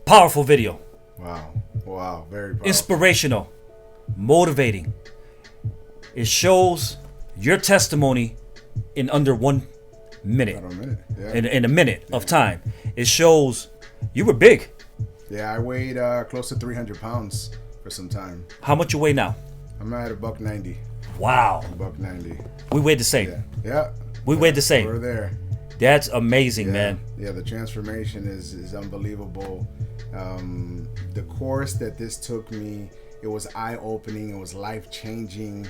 Powerful video. Wow, very powerful. Inspirational, motivating. It shows your testimony in under 1 minute. About a minute, yeah. In a minute of time. It shows you were big. Yeah, I weighed close to 300 pounds for some time. How much you weigh now? I'm at $190. Wow. $190. We weighed the same. Yeah. We weighed the same. We're there. That's amazing, man. Yeah, the transformation is unbelievable. The course that this took me, it was eye-opening. It was life-changing.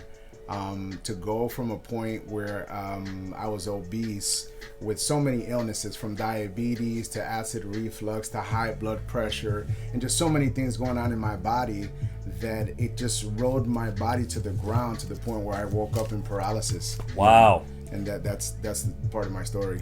To go from a point where I was obese with so many illnesses, from diabetes to acid reflux to high blood pressure, and just so many things going on in my body, that it just rolled my body to the ground to the point where I woke up in paralysis. Wow. And that's part of my story.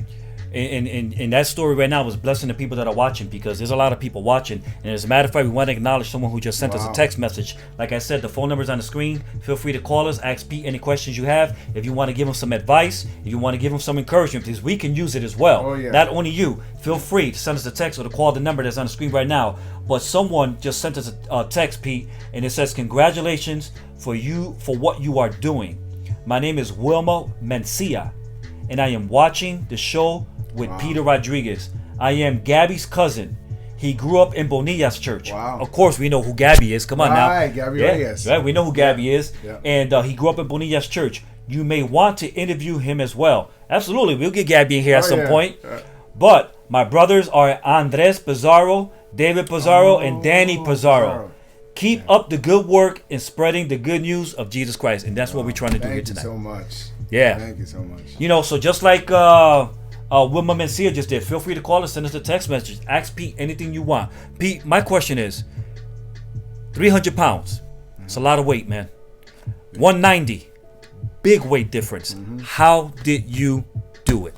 And that story right now was blessing the people that are watching, because there's a lot of people watching. And as a matter of fact, we want to acknowledge someone who just sent us a text message. Like I said, the phone number's on the screen. Feel free to call us, ask Pete any questions you have. If you want to give him some advice, if you want to give him some encouragement, because we can use it as well. Oh, yeah. Not only you. Feel free to send us a text or to call the number that's on the screen right now. But someone just sent us a text, Pete, and it says, congratulations for what you are doing. My name is Wilma Mencia, and I am watching the show with Peter Rodriguez. I am Gabby's cousin. He grew up in Bonilla's church. Wow. Of course, we know who Gabby is. Come on now. Right, Gabby Yeah, Reyes. right, we know who Gabby is. Yeah. And he grew up in Bonilla's church. You may want to interview him as well. Absolutely. We'll get Gabby in here at some point. But my brothers are Andres Pizarro, David Pizarro, and Danny Pizarro. Keep up the good work in spreading the good news of Jesus Christ. And that's what we're trying to do here tonight. Thank you so much. Yeah. Thank you so much. You know, so just like Wilma Mencia just did, feel free to call us, send us a text message. Ask Pete anything you want. Pete, my question is, 300 pounds. It's a lot of weight, man. 190. Big weight difference. How did you do it?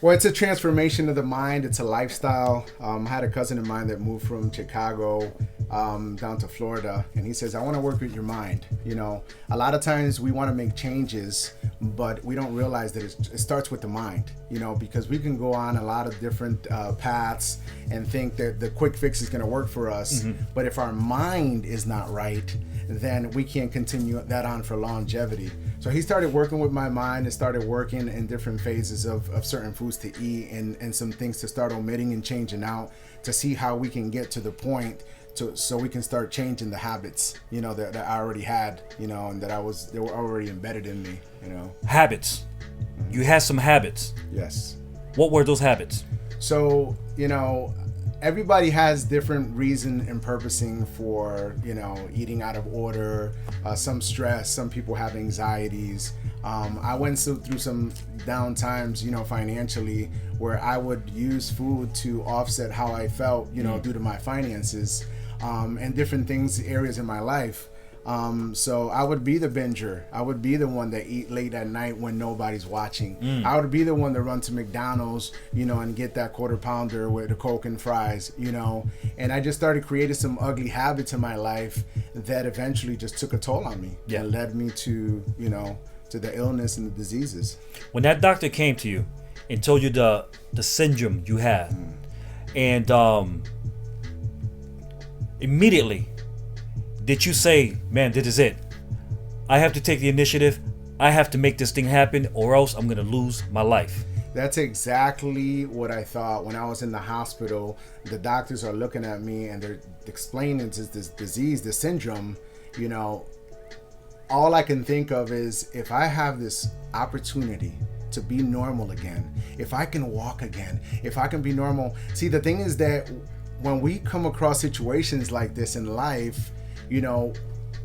Well, it's a transformation of the mind. It's a lifestyle. I had a cousin of mine that moved from Chicago down to Florida, and he says, I want to work with your mind. You know, a lot of times we want to make changes, but we don't realize that it starts with the mind, you know, because we can go on a lot of different paths and think that the quick fix is going to work for us. But if our mind is not right, then we can't continue that on for longevity. So he started working with my mind and started working in different phases of certain foods to eat and some things to start omitting and changing out to see how we can get to the point so we can start changing the habits, you know, that I already had, you know, and they were already embedded in me, you know. Habits. You had some habits. Yes. What were those habits? So, you know, everybody has different reason and purposing for, you know, eating out of order, some stress, some people have anxieties. I went through some down times, you know, financially, where I would use food to offset how I felt, you know, due to my finances, and different things, areas in my life. So I would be the binger. I would be the one that eat late at night when nobody's watching. I would be the one that run to McDonald's, you know, and get that quarter pounder with a Coke and fries, you know. And I just started creating some ugly habits in my life that eventually just took a toll on me and led me to, you know, to the illness and the diseases. When that doctor came to you and told you the syndrome you had, and immediately, did you say, man, this is it? I have to take the initiative. I have to make this thing happen, or else I'm going to lose my life. That's exactly what I thought when I was in the hospital. The doctors are looking at me and they're explaining this disease, this syndrome. You know, all I can think of is, if I have this opportunity to be normal again, if I can walk again, if I can be normal. See, the thing is that when we come across situations like this in life, you know,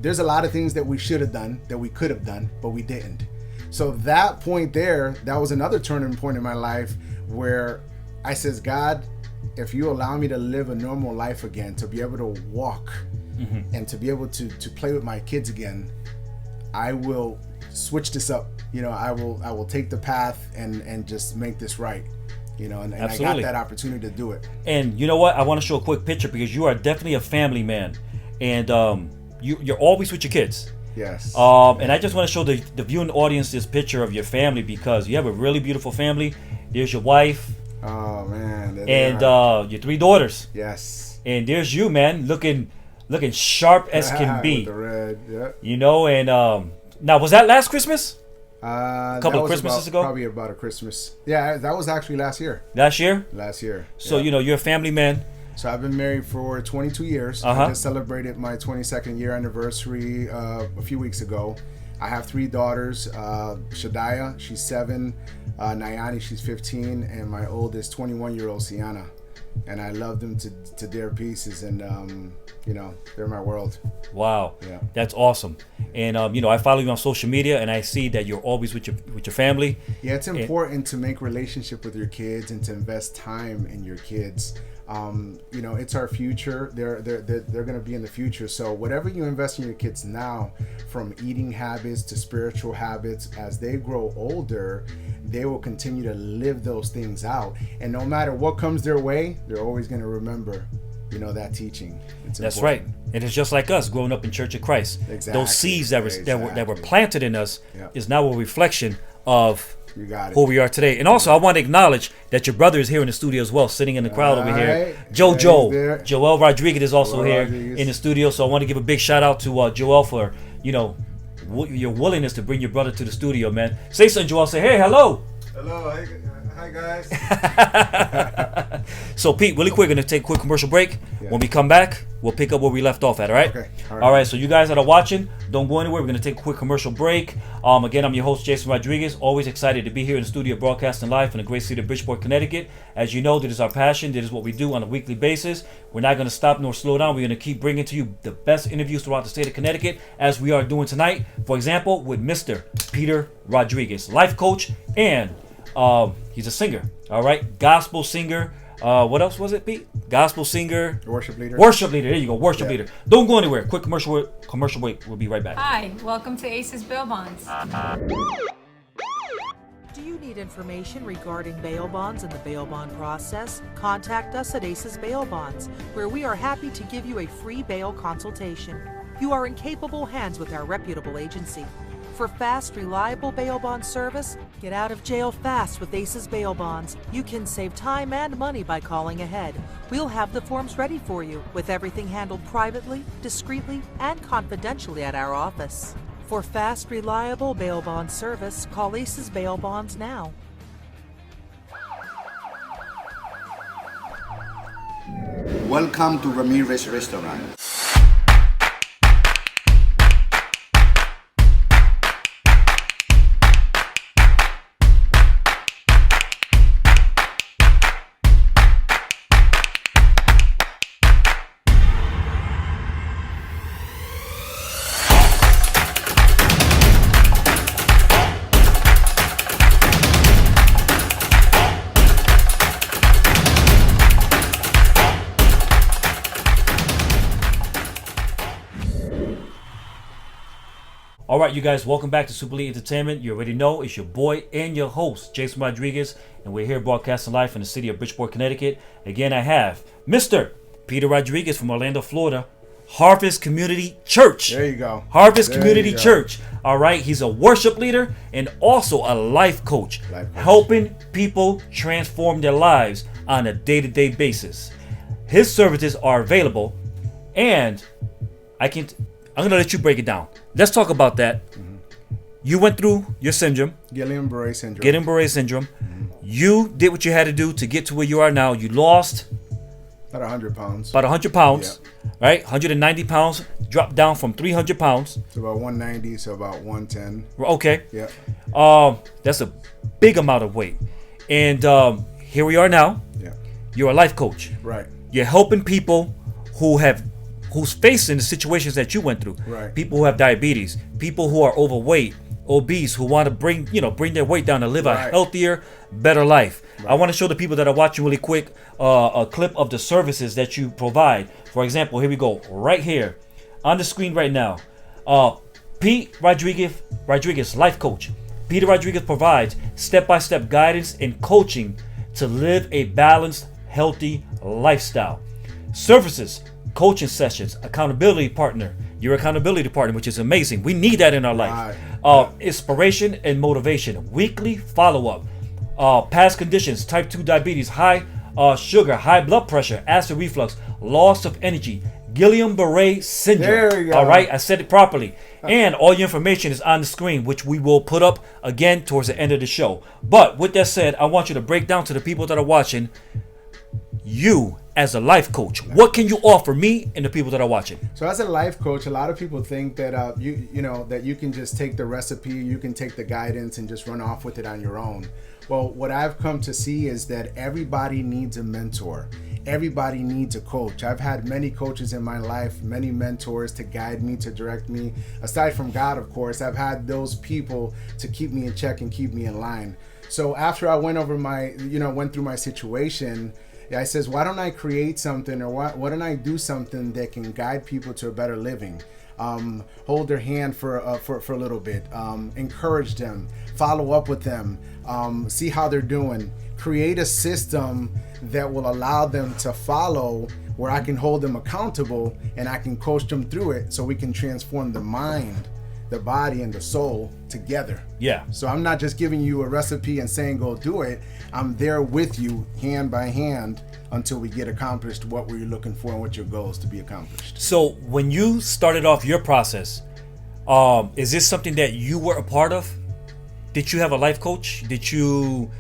there's a lot of things that we should have done, that we could have done, but we didn't. So that point there, that was another turning point in my life where I says, God, if you allow me to live a normal life again, to be able to walk and to be able to play with my kids again, I will switch this up. You know, I will take the path and just make this right. You know, and I got that opportunity to do it. And you know what? I want to show a quick picture because you are definitely a family man. And you're always with your kids. Yes. And I just want to show the viewing audience this picture of your family because you have a really beautiful family. There's your wife. Oh man. And your 3 daughters. Yes. And there's you, man, looking sharp as can be. With the red, yeah. You know, and now was that last Christmas? A couple of Christmases ago? Probably about a Christmas. Yeah, that was actually last year. Last year. So you know, you're a family man. So I've been married for 22 years. I just celebrated my 22nd year anniversary a few weeks ago. I have 3 daughters. Shadiah, she's 7. Nayani, she's 15. And my oldest 21-year-old, Sienna. And I love them to their pieces. And, you know, they're my world. Wow. Yeah. That's awesome. And, you know, I follow you on social media and I see that you're always with your family. Yeah, it's important to make relationship with your kids and to invest time in your kids. You know, it's our future. They're going to be in the future. So whatever you invest in your kids now, from eating habits to spiritual habits, as they grow older, they will continue to live those things out. And no matter what comes their way, they're always going to remember, you know, that teaching. That's right. And it's just like us growing up in Church of Christ. Exactly. Those seeds that were planted in us is now a reflection of you got it. Who we are today. And also, I want to acknowledge that your brother is here in the studio as well, sitting in the crowd over here. Joel Rodriguez is also here in the studio. So I want to give a big shout out to Joel for, you know, your willingness to bring your brother to the studio, man. Say something, Joel. Say, hey, hello. Hello. Hi, guys. So Pete, really quick, gonna take a quick commercial break. Yeah. When we come back, we'll pick up where we left off at. All right. Okay. All right. So you guys that are watching, don't go anywhere. We're gonna take a quick commercial break. Again, I'm your host Jason Rodriguez. Always excited to be here in the studio broadcasting live in the great city of Bridgeport, Connecticut. As you know, this is our passion. This is what we do on a weekly basis. We're not gonna stop nor slow down. We're gonna keep bringing to you the best interviews throughout the state of Connecticut, as we are doing tonight. For example, with Mr. Peter Rodriguez, life coach, and he's a singer. All right, gospel singer. What else was it, Pete? Gospel singer. Worship leader. Worship leader. There you go. Worship leader. Don't go anywhere. Quick commercial break. We'll be right back. Hi, welcome to Aces Bail Bonds. Do you need information regarding bail bonds and the bail bond process? Contact us at Aces Bail Bonds, where we are happy to give you a free bail consultation. You are in capable hands with our reputable agency. For fast, reliable bail bond service, get out of jail fast with Aces Bail Bonds. You can save time and money by calling ahead. We'll have the forms ready for you, with everything handled privately, discreetly, and confidentially at our office. For fast, reliable bail bond service, call Aces Bail Bonds now. Welcome to Ramirez Restaurant. All right, you guys, welcome back to Super League Entertainment. You already know it's your boy and your host, Jason Rodriguez, and we're here broadcasting live in the city of Bridgeport, Connecticut. Again, I have Mr. Peter Rodriguez from Orlando, Florida, Harvest Community Church. There you go. Harvest There Community you go. Church. All right, he's a worship leader and also a life coach, helping people transform their lives on a day-to-day basis. His services are available, and I'm gonna let you break it down. Let's talk about that. You went through your syndrome, Guillain-Barré syndrome. Guillain-Barré syndrome. You did what you had to do to get to where you are now. You lost About 100 pounds. about 100 pounds, right? 190 pounds, dropped down from 300 pounds. So about 190, so about 110. Okay. Yeah. That's a big amount of weight. And here we are now. Yeah. You're a life coach. Right. You're helping people who's facing the situations that you went through. Right. People who have diabetes, people who are overweight, obese, who want to bring their weight down to live a Right. healthier, better life. I want to show the people that are watching really quick a clip of the services that you provide. For example, here we go, right here on the screen right now. Pete Rodriguez, life coach. Peter Rodriguez provides step-by-step guidance and coaching to live a balanced, healthy lifestyle. Services, coaching sessions, accountability partner, your accountability partner, which is amazing. We need that in our life. Inspiration and motivation, weekly follow-up, past conditions, type 2 diabetes, high sugar, high blood pressure, acid reflux, loss of energy, Guillain-Barré syndrome. There you go. All right, I said it properly. And all your information is on the screen, which we will put up again towards the end of the show. But with that said, I want you to break down to the people that are watching, you as a life coach, what can you offer me and the people that are watching? So as a life coach, a lot of people think that that you can just take the recipe, you can take the guidance and just run off with it on your own. Well, what I've come to see is that everybody needs a mentor. Everybody needs a coach. I've had many coaches in my life, many mentors to guide me, to direct me. Aside from God, of course, I've had those people to keep me in check and keep me in line. So after I went through my situation, I says, why don't I create something, or why don't I do something that can guide people to a better living? Hold their hand for a little bit, encourage them, follow up with them, see how they're doing, create a system that will allow them to follow, where I can hold them accountable and I can coach them through it, so we can transform the mind, the body, and the soul together. Yeah. So I'm not just giving you a recipe and saying go do it. I'm there with you, hand by hand, until we get accomplished what we're looking for and what your goal is to be accomplished. So when you started off your process, is this something that you were a part of? Did you have a life coach? Did you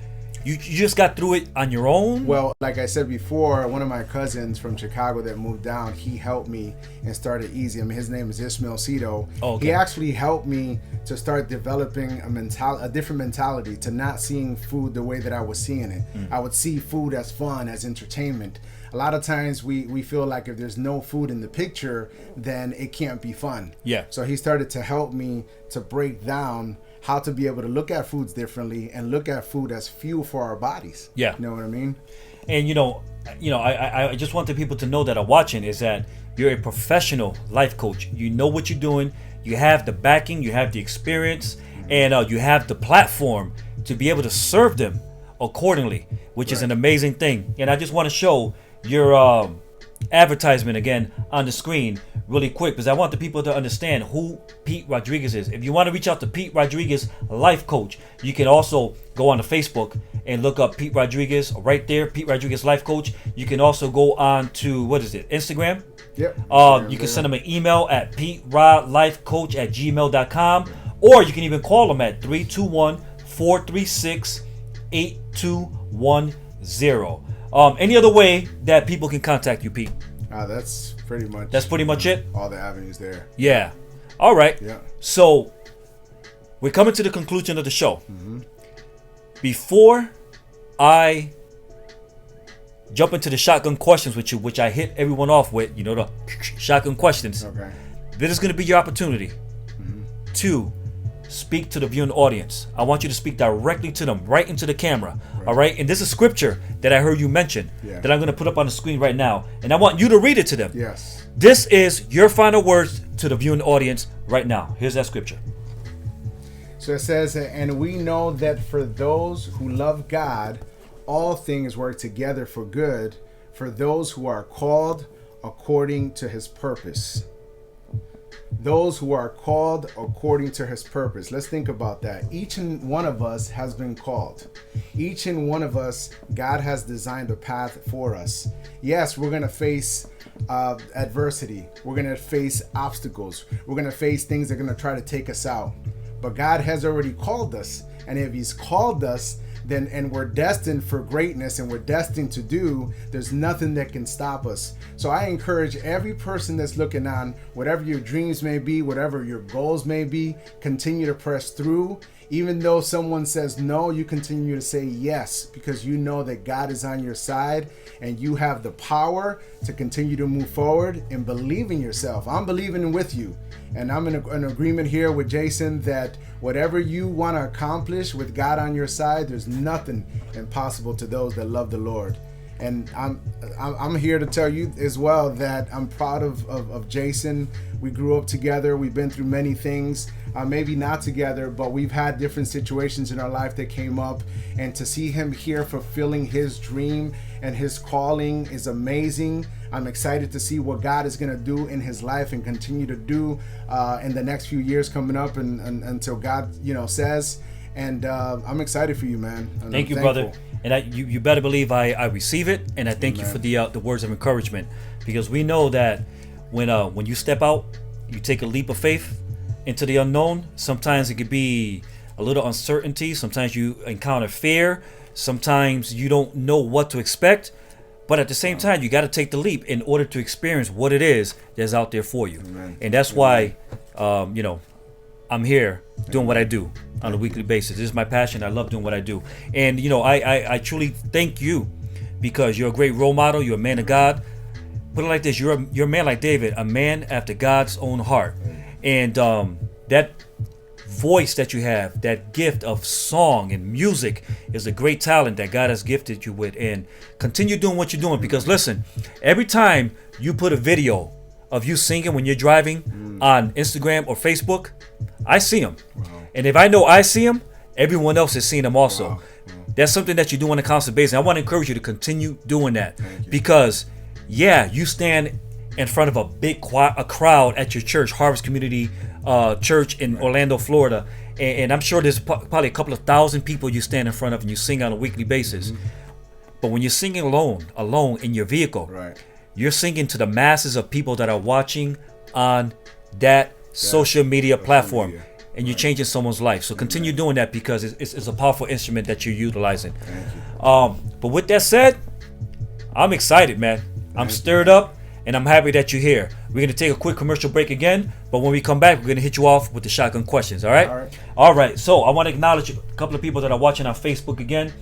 you just got through it on your own? Well, like I said before, one of my cousins from Chicago that moved down, he helped me and started easy. I mean, his name is Ismail Cito. Oh, okay. He actually helped me to start developing a different mentality, to not seeing food the way that I was seeing it. I would see food as fun, as entertainment. A lot of times we feel like if there's no food in the picture, then it can't be fun. Yeah. So he started to help me to break down how to be able to look at foods differently and look at food as fuel for our bodies. Yeah. You know what I mean? And I just want the people to know that are watching is that you're a professional life coach. You know what you're doing. You have the backing, you have the experience, and you have the platform to be able to serve them accordingly, which is an amazing thing. And I just want to show your advertisement again on the screen really quick, because I want the people to understand who Pete Rodriguez is. If you want to reach out to Pete Rodriguez, life coach, you can also go on to Facebook and look up Pete Rodriguez right there, Pete Rodriguez, life coach. You can also go on to, Instagram? Yep. You can send them an email at peterodlifecoach@gmail.com, or you can even call them at 321-436-8210. Any other way that people can contact you, Pete? That's pretty much it. All the avenues there. Yeah. All right. Yeah. So we're coming to the conclusion of the show. Before I jump into the shotgun questions with you, which I hit everyone off with, the shotgun questions. Okay. This is going to be your opportunity to speak to the viewing audience. I want you to speak directly to them, right into the camera. Right. All right. And this is scripture that I heard you mention that I'm going to put up on the screen right now. And I want you to read it to them. Yes. This is your final words to the viewing audience right now. Here's that scripture. So it says, and we know that for those who love God, all things work together for good, for those who are called according to his purpose. Those who are called according to his purpose. Let's think about that. Each and one of us has been called. Each and one of us, God has designed a path for us. Yes, we're going to face adversity. We're going to face obstacles. We're going to face things that are going to try to take us out. But God has already called us. And if he's called us, then and we're destined for greatness and we're destined to do, there's nothing that can stop us. So I encourage every person that's looking on, whatever your dreams may be, whatever your goals may be, continue to press through. Even though someone says no, you continue to say yes, because you know that God is on your side and you have the power to continue to move forward and believe in yourself. I'm believing with you. And I'm in an agreement here with Jason that whatever you want to accomplish with God on your side, there's nothing impossible to those that love the Lord. And I'm here to tell you as well that I'm proud of Jason. We grew up together. We've been through many things, maybe not together, but we've had different situations in our life that came up. And to see him here fulfilling his dream and his calling is amazing. I'm excited to see what God is going to do in his life and continue to do in the next few years coming up and until God, says. And I'm excited for you, man. And thank you, brother. And you better believe I receive it, and I thank you for the words of encouragement, because we know that when you step out, you take a leap of faith into the unknown. Sometimes it could be a little uncertainty. Sometimes you encounter fear. Sometimes you don't know what to expect. But at the same time, you got to take the leap in order to experience what it is that's out there for you. Amen. And that's why, I'm here doing what I do on a weekly basis. This is my passion. I love doing what I do. And, I truly thank you, because you're a great role model. You're a man of God. Put it like this. You're a man like David, a man after God's own heart. And that voice that you have, that gift of song and music, is a great talent that God has gifted you with. And continue doing what you're doing, because listen, every time you put a video of you singing when you're driving on Instagram or Facebook, I see them. Wow. And if I know I see them, everyone else is seeing them also. Wow. That's something that you do on a constant basis. I want to encourage you to continue doing that, because you stand in front of a crowd at your church, Harvest Community Church in Orlando, Florida, and I'm sure there's probably a couple of thousand people you stand in front of and you sing on a weekly basis. But when you're singing alone in your vehicle, you're singing to the masses of people that are watching on that social media platform. and you're changing someone's life. So continue doing that because it's a powerful instrument that you're utilizing. Thank you. But with that said, I'm excited, man. I'm stirred up, and I'm happy that you're here. We're gonna take a quick commercial break again, but when we come back, we're gonna hit you off with the shotgun questions. All right? All right. So I want to acknowledge a couple of people that are watching on Facebook again.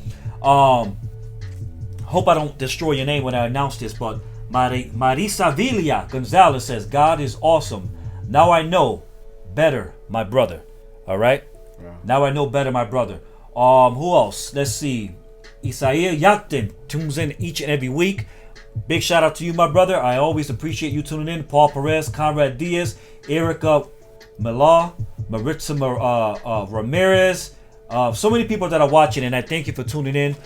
Hope I don't destroy your name when I announce this, but Marisa Villa Gonzalez says, God is awesome. Now I know better, my brother. All right? Yeah. Now I know better, my brother. Who else? Let's see. Isaiah Yaktin tunes in each and every week. Big shout out to you, my brother. I always appreciate you tuning in. Paul Perez, Conrad Diaz, Erica Mala, Maritza Ramirez. So many people that are watching, and I thank you for tuning in.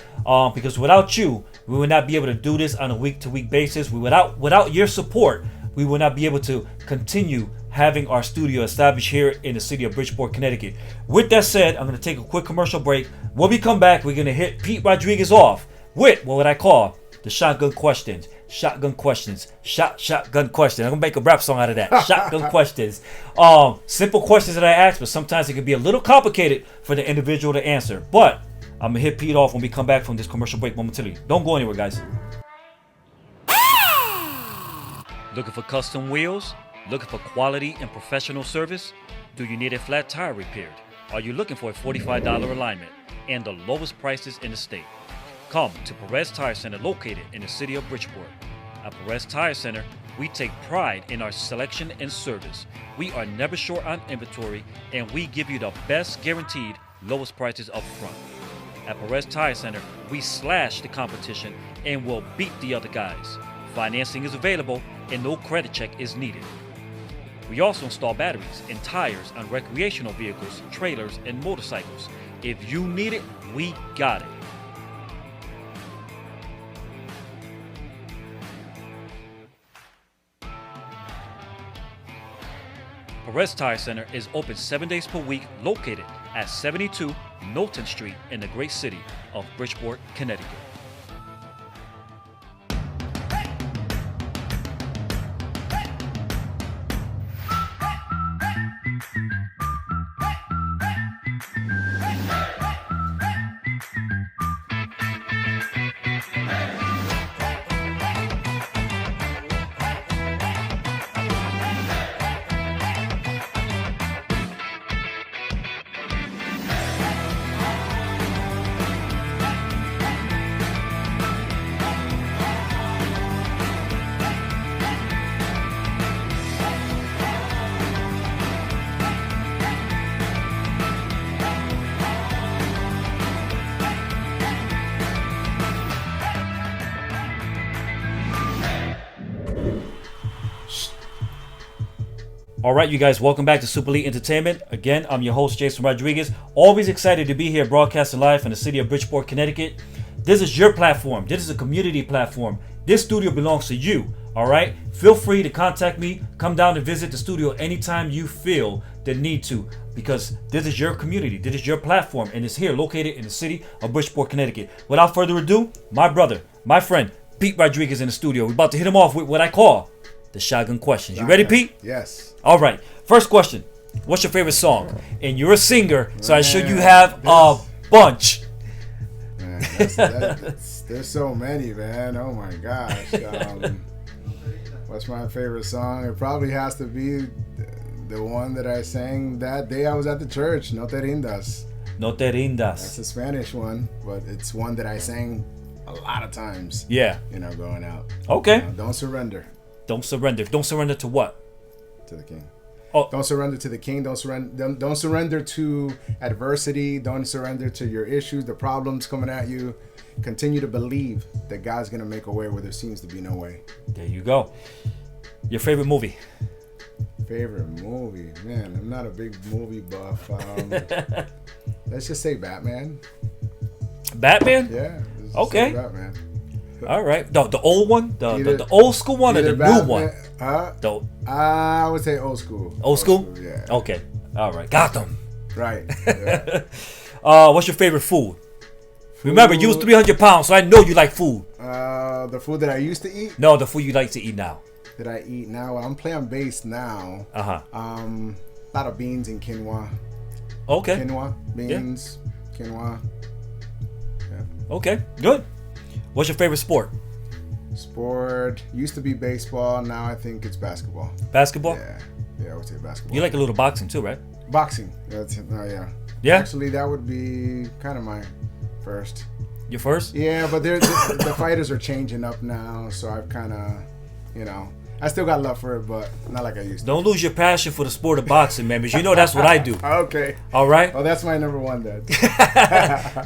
Because without you, we would not be able to do this on a week-to-week basis. Without your support, we will not be able to continue having our studio established here in the city of Bridgeport, Connecticut. With that said, I'm going to take a quick commercial break. When we come back, we're going to hit Pete Rodriguez off with what would I call the shotgun questions. Shotgun questions. Shotgun questions. I'm going to make a rap song out of that. Shotgun questions. Simple questions that I ask, but sometimes it can be a little complicated for the individual to answer. But I'm going to hit Pete off when we come back from this commercial break momentarily. Don't go anywhere, guys. Looking for custom wheels? Looking for quality and professional service? Do you need a flat tire repaired? Are you looking for a $45 alignment and the lowest prices in the state? Come to Perez Tire Center located in the city of Bridgeport. At Perez Tire Center, we take pride in our selection and service. We are never short on inventory and we give you the best guaranteed lowest prices up front. At Perez Tire Center, we slash the competition and will beat the other guys. Financing is available and no credit check is needed. We also install batteries and tires on recreational vehicles, trailers, and motorcycles. If you need it, we got it. Perez Tire Center is open 7 days per week, located at 72 Knowlton Street in the great city of Bridgeport, Connecticut. All right, you guys, welcome back to Super Elite Entertainment. Again, I'm your host, Jason Rodriguez. Always excited to be here broadcasting live from the city of Bridgeport, Connecticut. This is your platform. This is a community platform. This studio belongs to you, all right? Feel free to contact me. Come down and visit the studio anytime you feel the need to, because this is your community. This is your platform, and it's here located in the city of Bridgeport, Connecticut. Without further ado, my brother, my friend, Pete Rodriguez in the studio. We're about to hit him off with what I call the shotgun questions. You ready, Pete? Yes. All right. First question. What's your favorite song? And you're a singer, so I'm sure you have a bunch. Man, there's so many, man. Oh my gosh. What's my favorite song? It probably has to be the one that I sang that day I was at the church, No Te Rindas. No Te Rindas. That's a Spanish one, but it's one that I sang a lot of times. Yeah. Going out. Okay. Don't surrender. Don't surrender. Don't surrender to what? To the King. Oh. Don't surrender to the King. Don't surrender to adversity. Don't surrender to your issues, the problems coming at you. Continue to believe that God's gonna make a way where there seems to be no way. There you go. Your favorite movie? Favorite movie? Man, I'm not a big movie buff. Let's just say Batman. Batman? Yeah. Let's just okay. say Batman. All right. The old one? The old school one or the Batman, new one? I would say old school. Old school? Yeah. Okay. All right. Gotham. Right. Yeah. What's your favorite food? Remember, you was 300 pounds, so I know you like food. The food that I used to eat? No, the food you like to eat now. That I eat now? Well, I'm plant-based now. Uh-huh. A lot of beans and quinoa. Okay. Quinoa, beans, quinoa. Okay. Good. What's your favorite sport? Sport used to be baseball. Now I think it's basketball. Basketball. Yeah, I would say basketball. You like a little boxing too, right? Boxing. That's yeah. Yeah. Actually, that would be kind of my first. Your first? Yeah, but the fighters are changing up now, so I've kind of, I still got love for it, but not like I used to. Don't lose your passion for the sport of boxing, man, because you know that's what I do. Okay. All right. Oh, that's my number one then.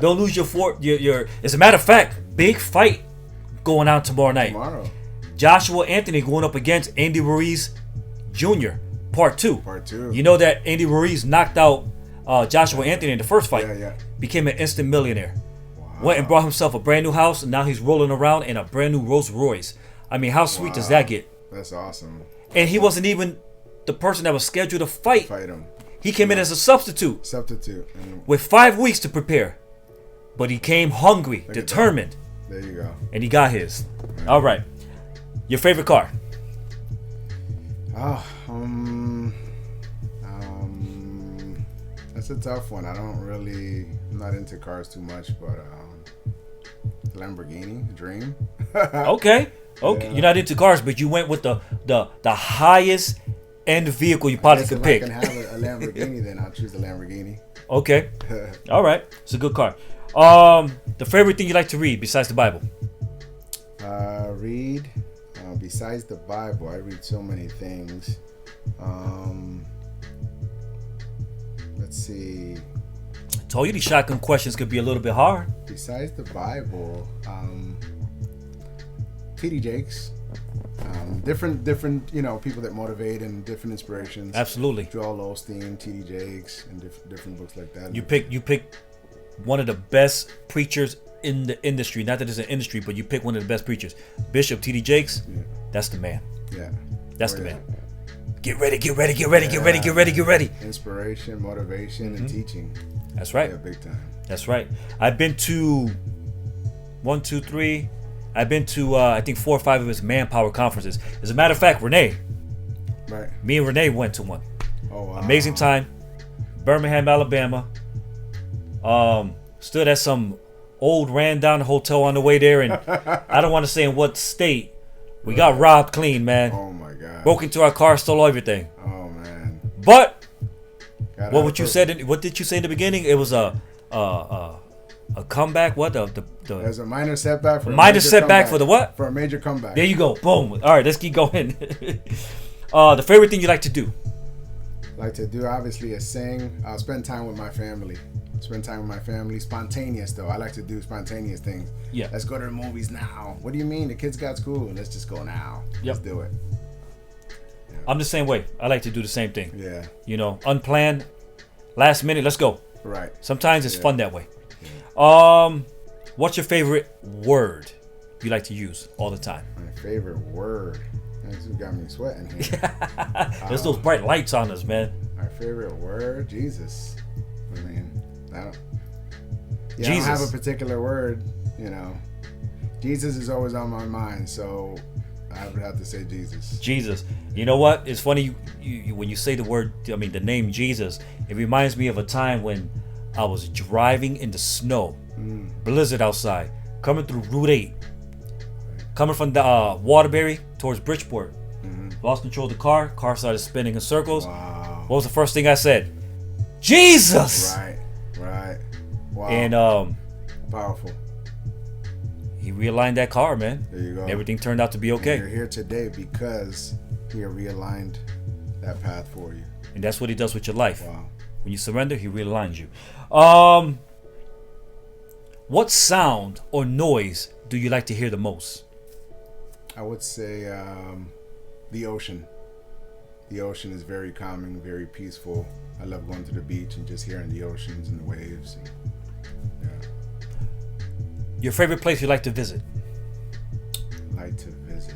Don't lose your. As a matter of fact, big fight going on tomorrow night. Tomorrow. Joshua Anthony going up against Andy Ruiz Jr. Part 2. Part 2. You know that Andy Ruiz knocked out Joshua Anthony in the first fight. Yeah. Became an instant millionaire. Wow. Went and brought himself a brand new house, and now he's rolling around in a brand new Rolls Royce. I mean, how sweet does that get? That's awesome. And he wasn't even the person that was scheduled to fight. Fight him. He came in as a substitute And with 5 weeks to prepare. But he came hungry, determined, there you go. and he got his. All right. Your favorite car? Oh, that's a tough one. I'm not into cars too much, but Lamborghini, dream. Okay. Yeah. You're not into cars, but you went with the highest end vehicle you possibly could pick. If I can have a Lamborghini, then I'll choose the Lamborghini. Okay. All right. It's a good car. The favorite thing you like to read besides the Bible? Read. Besides the Bible, I read so many things. Let's see. I told you these shotgun questions could be a little bit hard. Besides the Bible, T.D. Jakes. Different people that motivate and different inspirations. Absolutely. Joel Osteen, T.D. Jakes, and different books like that. You pick one of the best preachers in the industry. Not that it's an industry, but you pick one of the best preachers. Bishop T.D. Jakes. Yeah. That's the man. Yeah. That's the man. Get ready. Inspiration, motivation, and teaching. That's right. Yeah, big time. That's right. I've been to 1, 2, 3. I've been to I think 4 or 5 of his manpower conferences. As a matter of fact, Renee. Right. Me and Renee went to one. Oh wow. Amazing time. Birmingham, Alabama. Stood at some old ran down hotel on the way there, and I don't want to say in what state. We got robbed clean, man. Oh my god. Broke into our car, stole everything. Oh man. But what did you say in the beginning? It was a comeback. What the There's a minor setback for for the what? For a major comeback. There you go. Boom. All right, let's keep going. The favorite thing you like to do? Like to do obviously is sing. I'll spend time with my family. Spontaneous though. I like to do spontaneous things. Yeah. Let's go to the movies now. What do you mean? The kids got school. Let's just go now. Yep. Let's do it. Yeah. I'm the same way. I like to do the same thing. Yeah. Unplanned, last minute. Let's go. Right. Sometimes it's fun that way. Yeah. What's your favorite word you like to use all the time? My favorite word. This got me sweating here. There's those bright lights on us, man. My favorite word, Jesus. I mean, I don't Jesus. have a particular word. Jesus is always on my mind, so I would have to say Jesus. Jesus. You know what? It's funny you when you say the name Jesus. It reminds me of a time when I was driving in the snow, blizzard outside, coming through Route 8, coming from the Waterbury towards Bridgeport. Lost control of the car. Car started spinning in circles. Wow. What was the first thing I said? Jesus. Right. Wow. And powerful. he realigned that car, man. There you go. Everything turned out to be okay. And you're here today because he realigned that path for you. And that's what he does with your life. Wow. When you surrender, he realigns you. What sound or noise do you like to hear the most? I would say the ocean. The ocean is very calming, very peaceful. I love going to the beach and just hearing the oceans and the waves. Your favorite place you like to visit? Like to visit.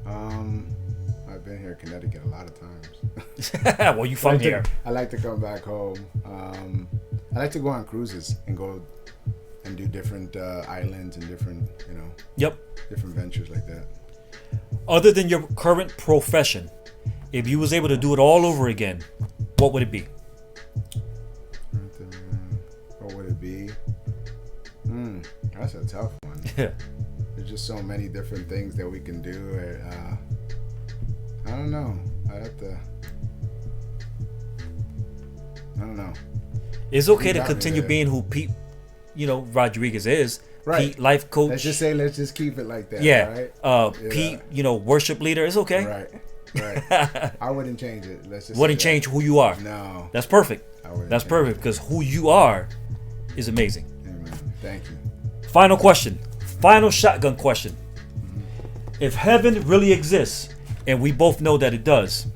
I've been here in Connecticut a lot of times. Well, you from here. I like to come back home. I like to go on cruises and go and do different islands and different, different ventures like that. Other than your current profession, if you was able to do it all over again, what would it be? that's a tough one. Yeah. There's just so many different things that we can do. I don't know. I don't know. It's okay You to got me continue there. being who Pete, Rodriguez is. Right. Pete, life coach. Let's just keep it like that. Yeah. Right? Yeah. Pete, worship leader. It's okay. Right. I wouldn't change it. Let's just Wouldn't say change who you are. that. No. That's perfect. I wouldn't That's change perfect because who you are is amazing. it. Amen. Thank you. Final question. Final shotgun question. If heaven really exists, and we both know that it does,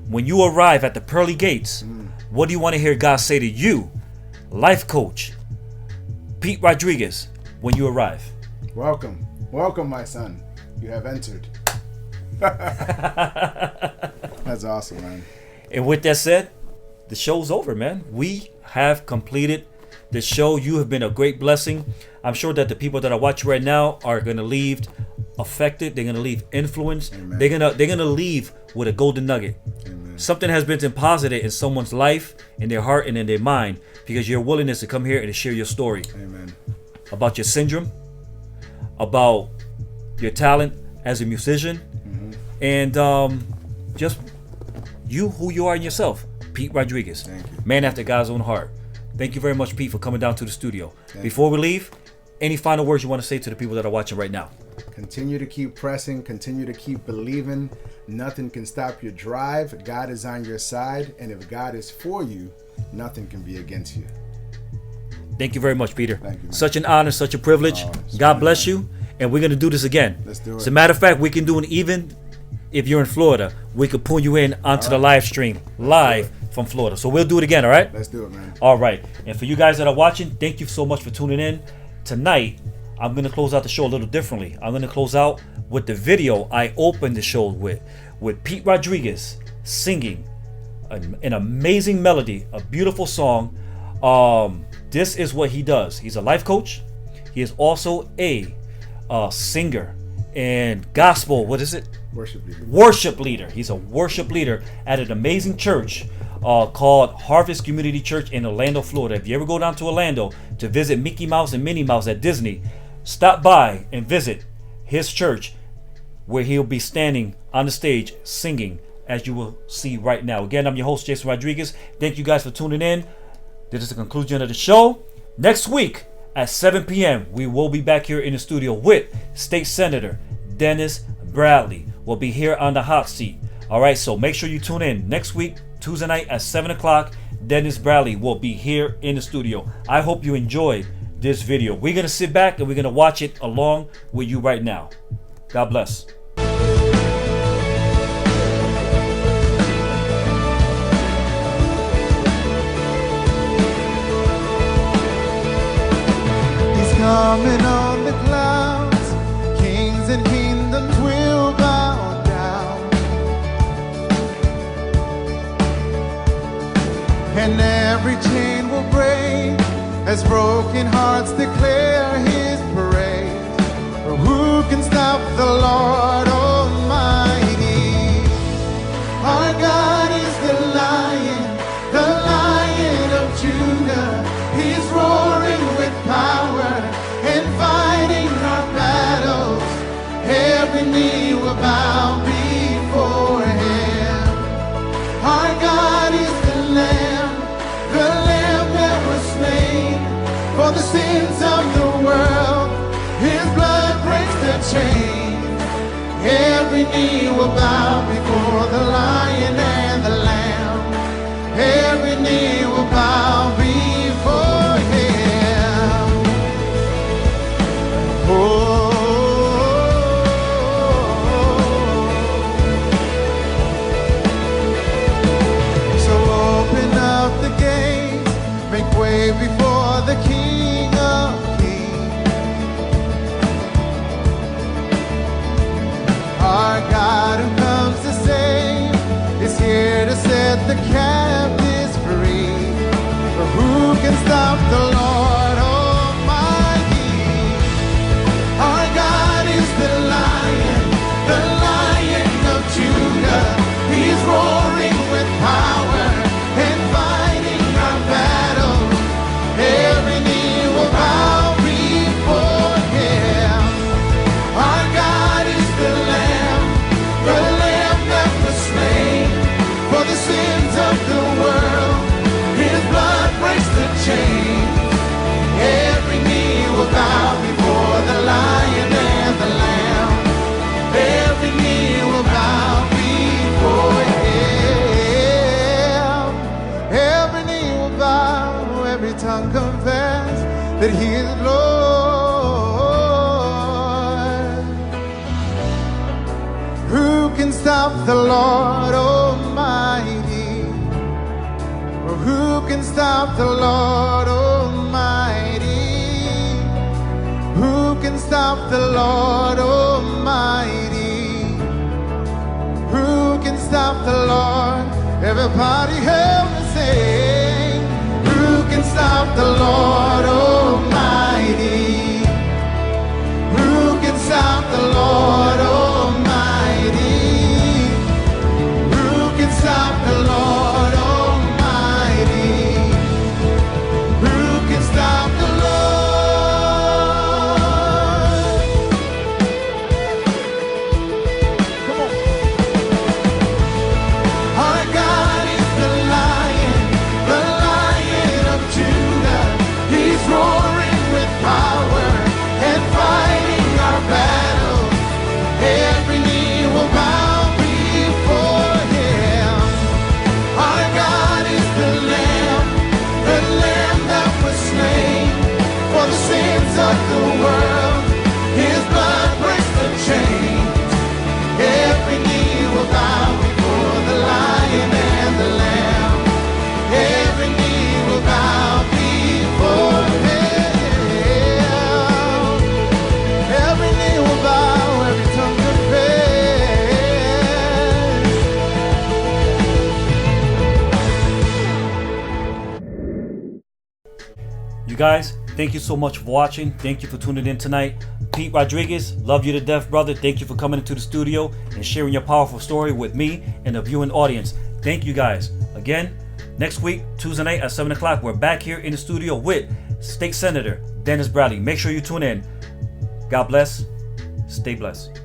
when you arrive at the pearly gates, what do you want to hear God say to you, life coach Pete Rodriguez, when you arrive? Welcome, my son. You have entered. That's awesome, man. And with that said, the show's over, man. We have completed the show. You have been a great blessing. I'm sure that the people that are watching right now are gonna leave affected. They're gonna leave influenced. Amen. They're gonna leave with a golden nugget. Amen. Something has been deposited in someone's life, in their heart, and in their mind because your willingness to come here and to share your story Amen. about your syndrome, about your talent as a musician, and just you who you are in yourself, Pete Rodriguez. Thank you. Man after God's own heart. Thank you very much, Pete, for coming down to the studio. Before we leave, any final words you want to say to the people that are watching right now? Continue to keep pressing. Continue to keep believing. Nothing can stop your drive. God is on your side. And if God is for you, nothing can be against you. Thank you very much, Peter. Thank you, man. Such an honor, such a privilege. it's God fun, bless man. you. And we're going to do this again. Let's do it. As a matter of fact, we can do it even if you're in Florida. We could pull you in onto the live stream, live from Florida. So we'll do it again, all right? Let's do it, man. All right. And for you guys that are watching, thank you so much for tuning in. Tonight, I'm going to close out the show a little differently. I'm going to close out with the video I opened the show with Pete Rodriguez singing an amazing melody, a beautiful song. This is what he does. He's a life coach. He is also a singer and gospel, what is it? Worship leader. Worship leader. He's a worship leader at an amazing church called Harvest Community Church in Orlando, Florida. If you ever go down to Orlando to visit Mickey Mouse and Minnie Mouse at Disney, stop by and visit his church where he'll be standing on the stage singing, as you will see right now. Again, I'm your host, Jason Rodriguez. Thank you guys for tuning in. This is the conclusion of the show. Next week at 7 p.m., we will be back here in the studio with State Senator Dennis Bradley. We'll be here on the hot seat. All right, so make sure you tune in next week, Tuesday night at 7 o'clock. Dennis Bradley will be here in the studio. I hope you enjoyed this video. We're going to sit back and we're going to watch it along with you right now. God bless. He's coming on the clouds. Kings and kingdoms will bow down, and every chain will break as broken hearts declare his praise. For who can stop the Lord Almighty? Our God is the Lion of Judah. He's roaring with power and fighting our battles. Every knee will bow before him. Our God is the Lamb that was slain for the sins of the world. His blood breaks the chain. Every knee will bow before the Lion and the Lamb. Every knee will bow before him. Oh, so open up the gates, make way before the King of Kings. Our God who comes to save is here to set the captives free. For who that he is Lord. Who can stop the Lord Almighty? Or who can stop the Lord Almighty? Who can stop the Lord Almighty? Who can stop the Lord? Everybody help me sing. Who can stop the Lord Almighty? Who can stop the Lord Almighty? Who can stop the Lord Almighty? Who can stop the Lord? Come on. Our God is the Lion of Judah. He's roaring with power and fighting our battles. Every knee will bow before him. Our God is the Lamb that was slain for the sins of the world. His blood breaks the chains. Every knee will bow before the Lion and the Lamb. Every knee will bow before him. Every knee will bow, every tongue confess. You guys, thank you so much for watching. Thank you for tuning in tonight. Pete Rodriguez, love you to death, brother. Thank you for coming into the studio and sharing your powerful story with me and the viewing audience. Thank you guys. Again, next week, Tuesday night at 7 o'clock, we're back here in the studio with State Senator Dennis Bradley. Make sure you tune in. God bless. Stay blessed.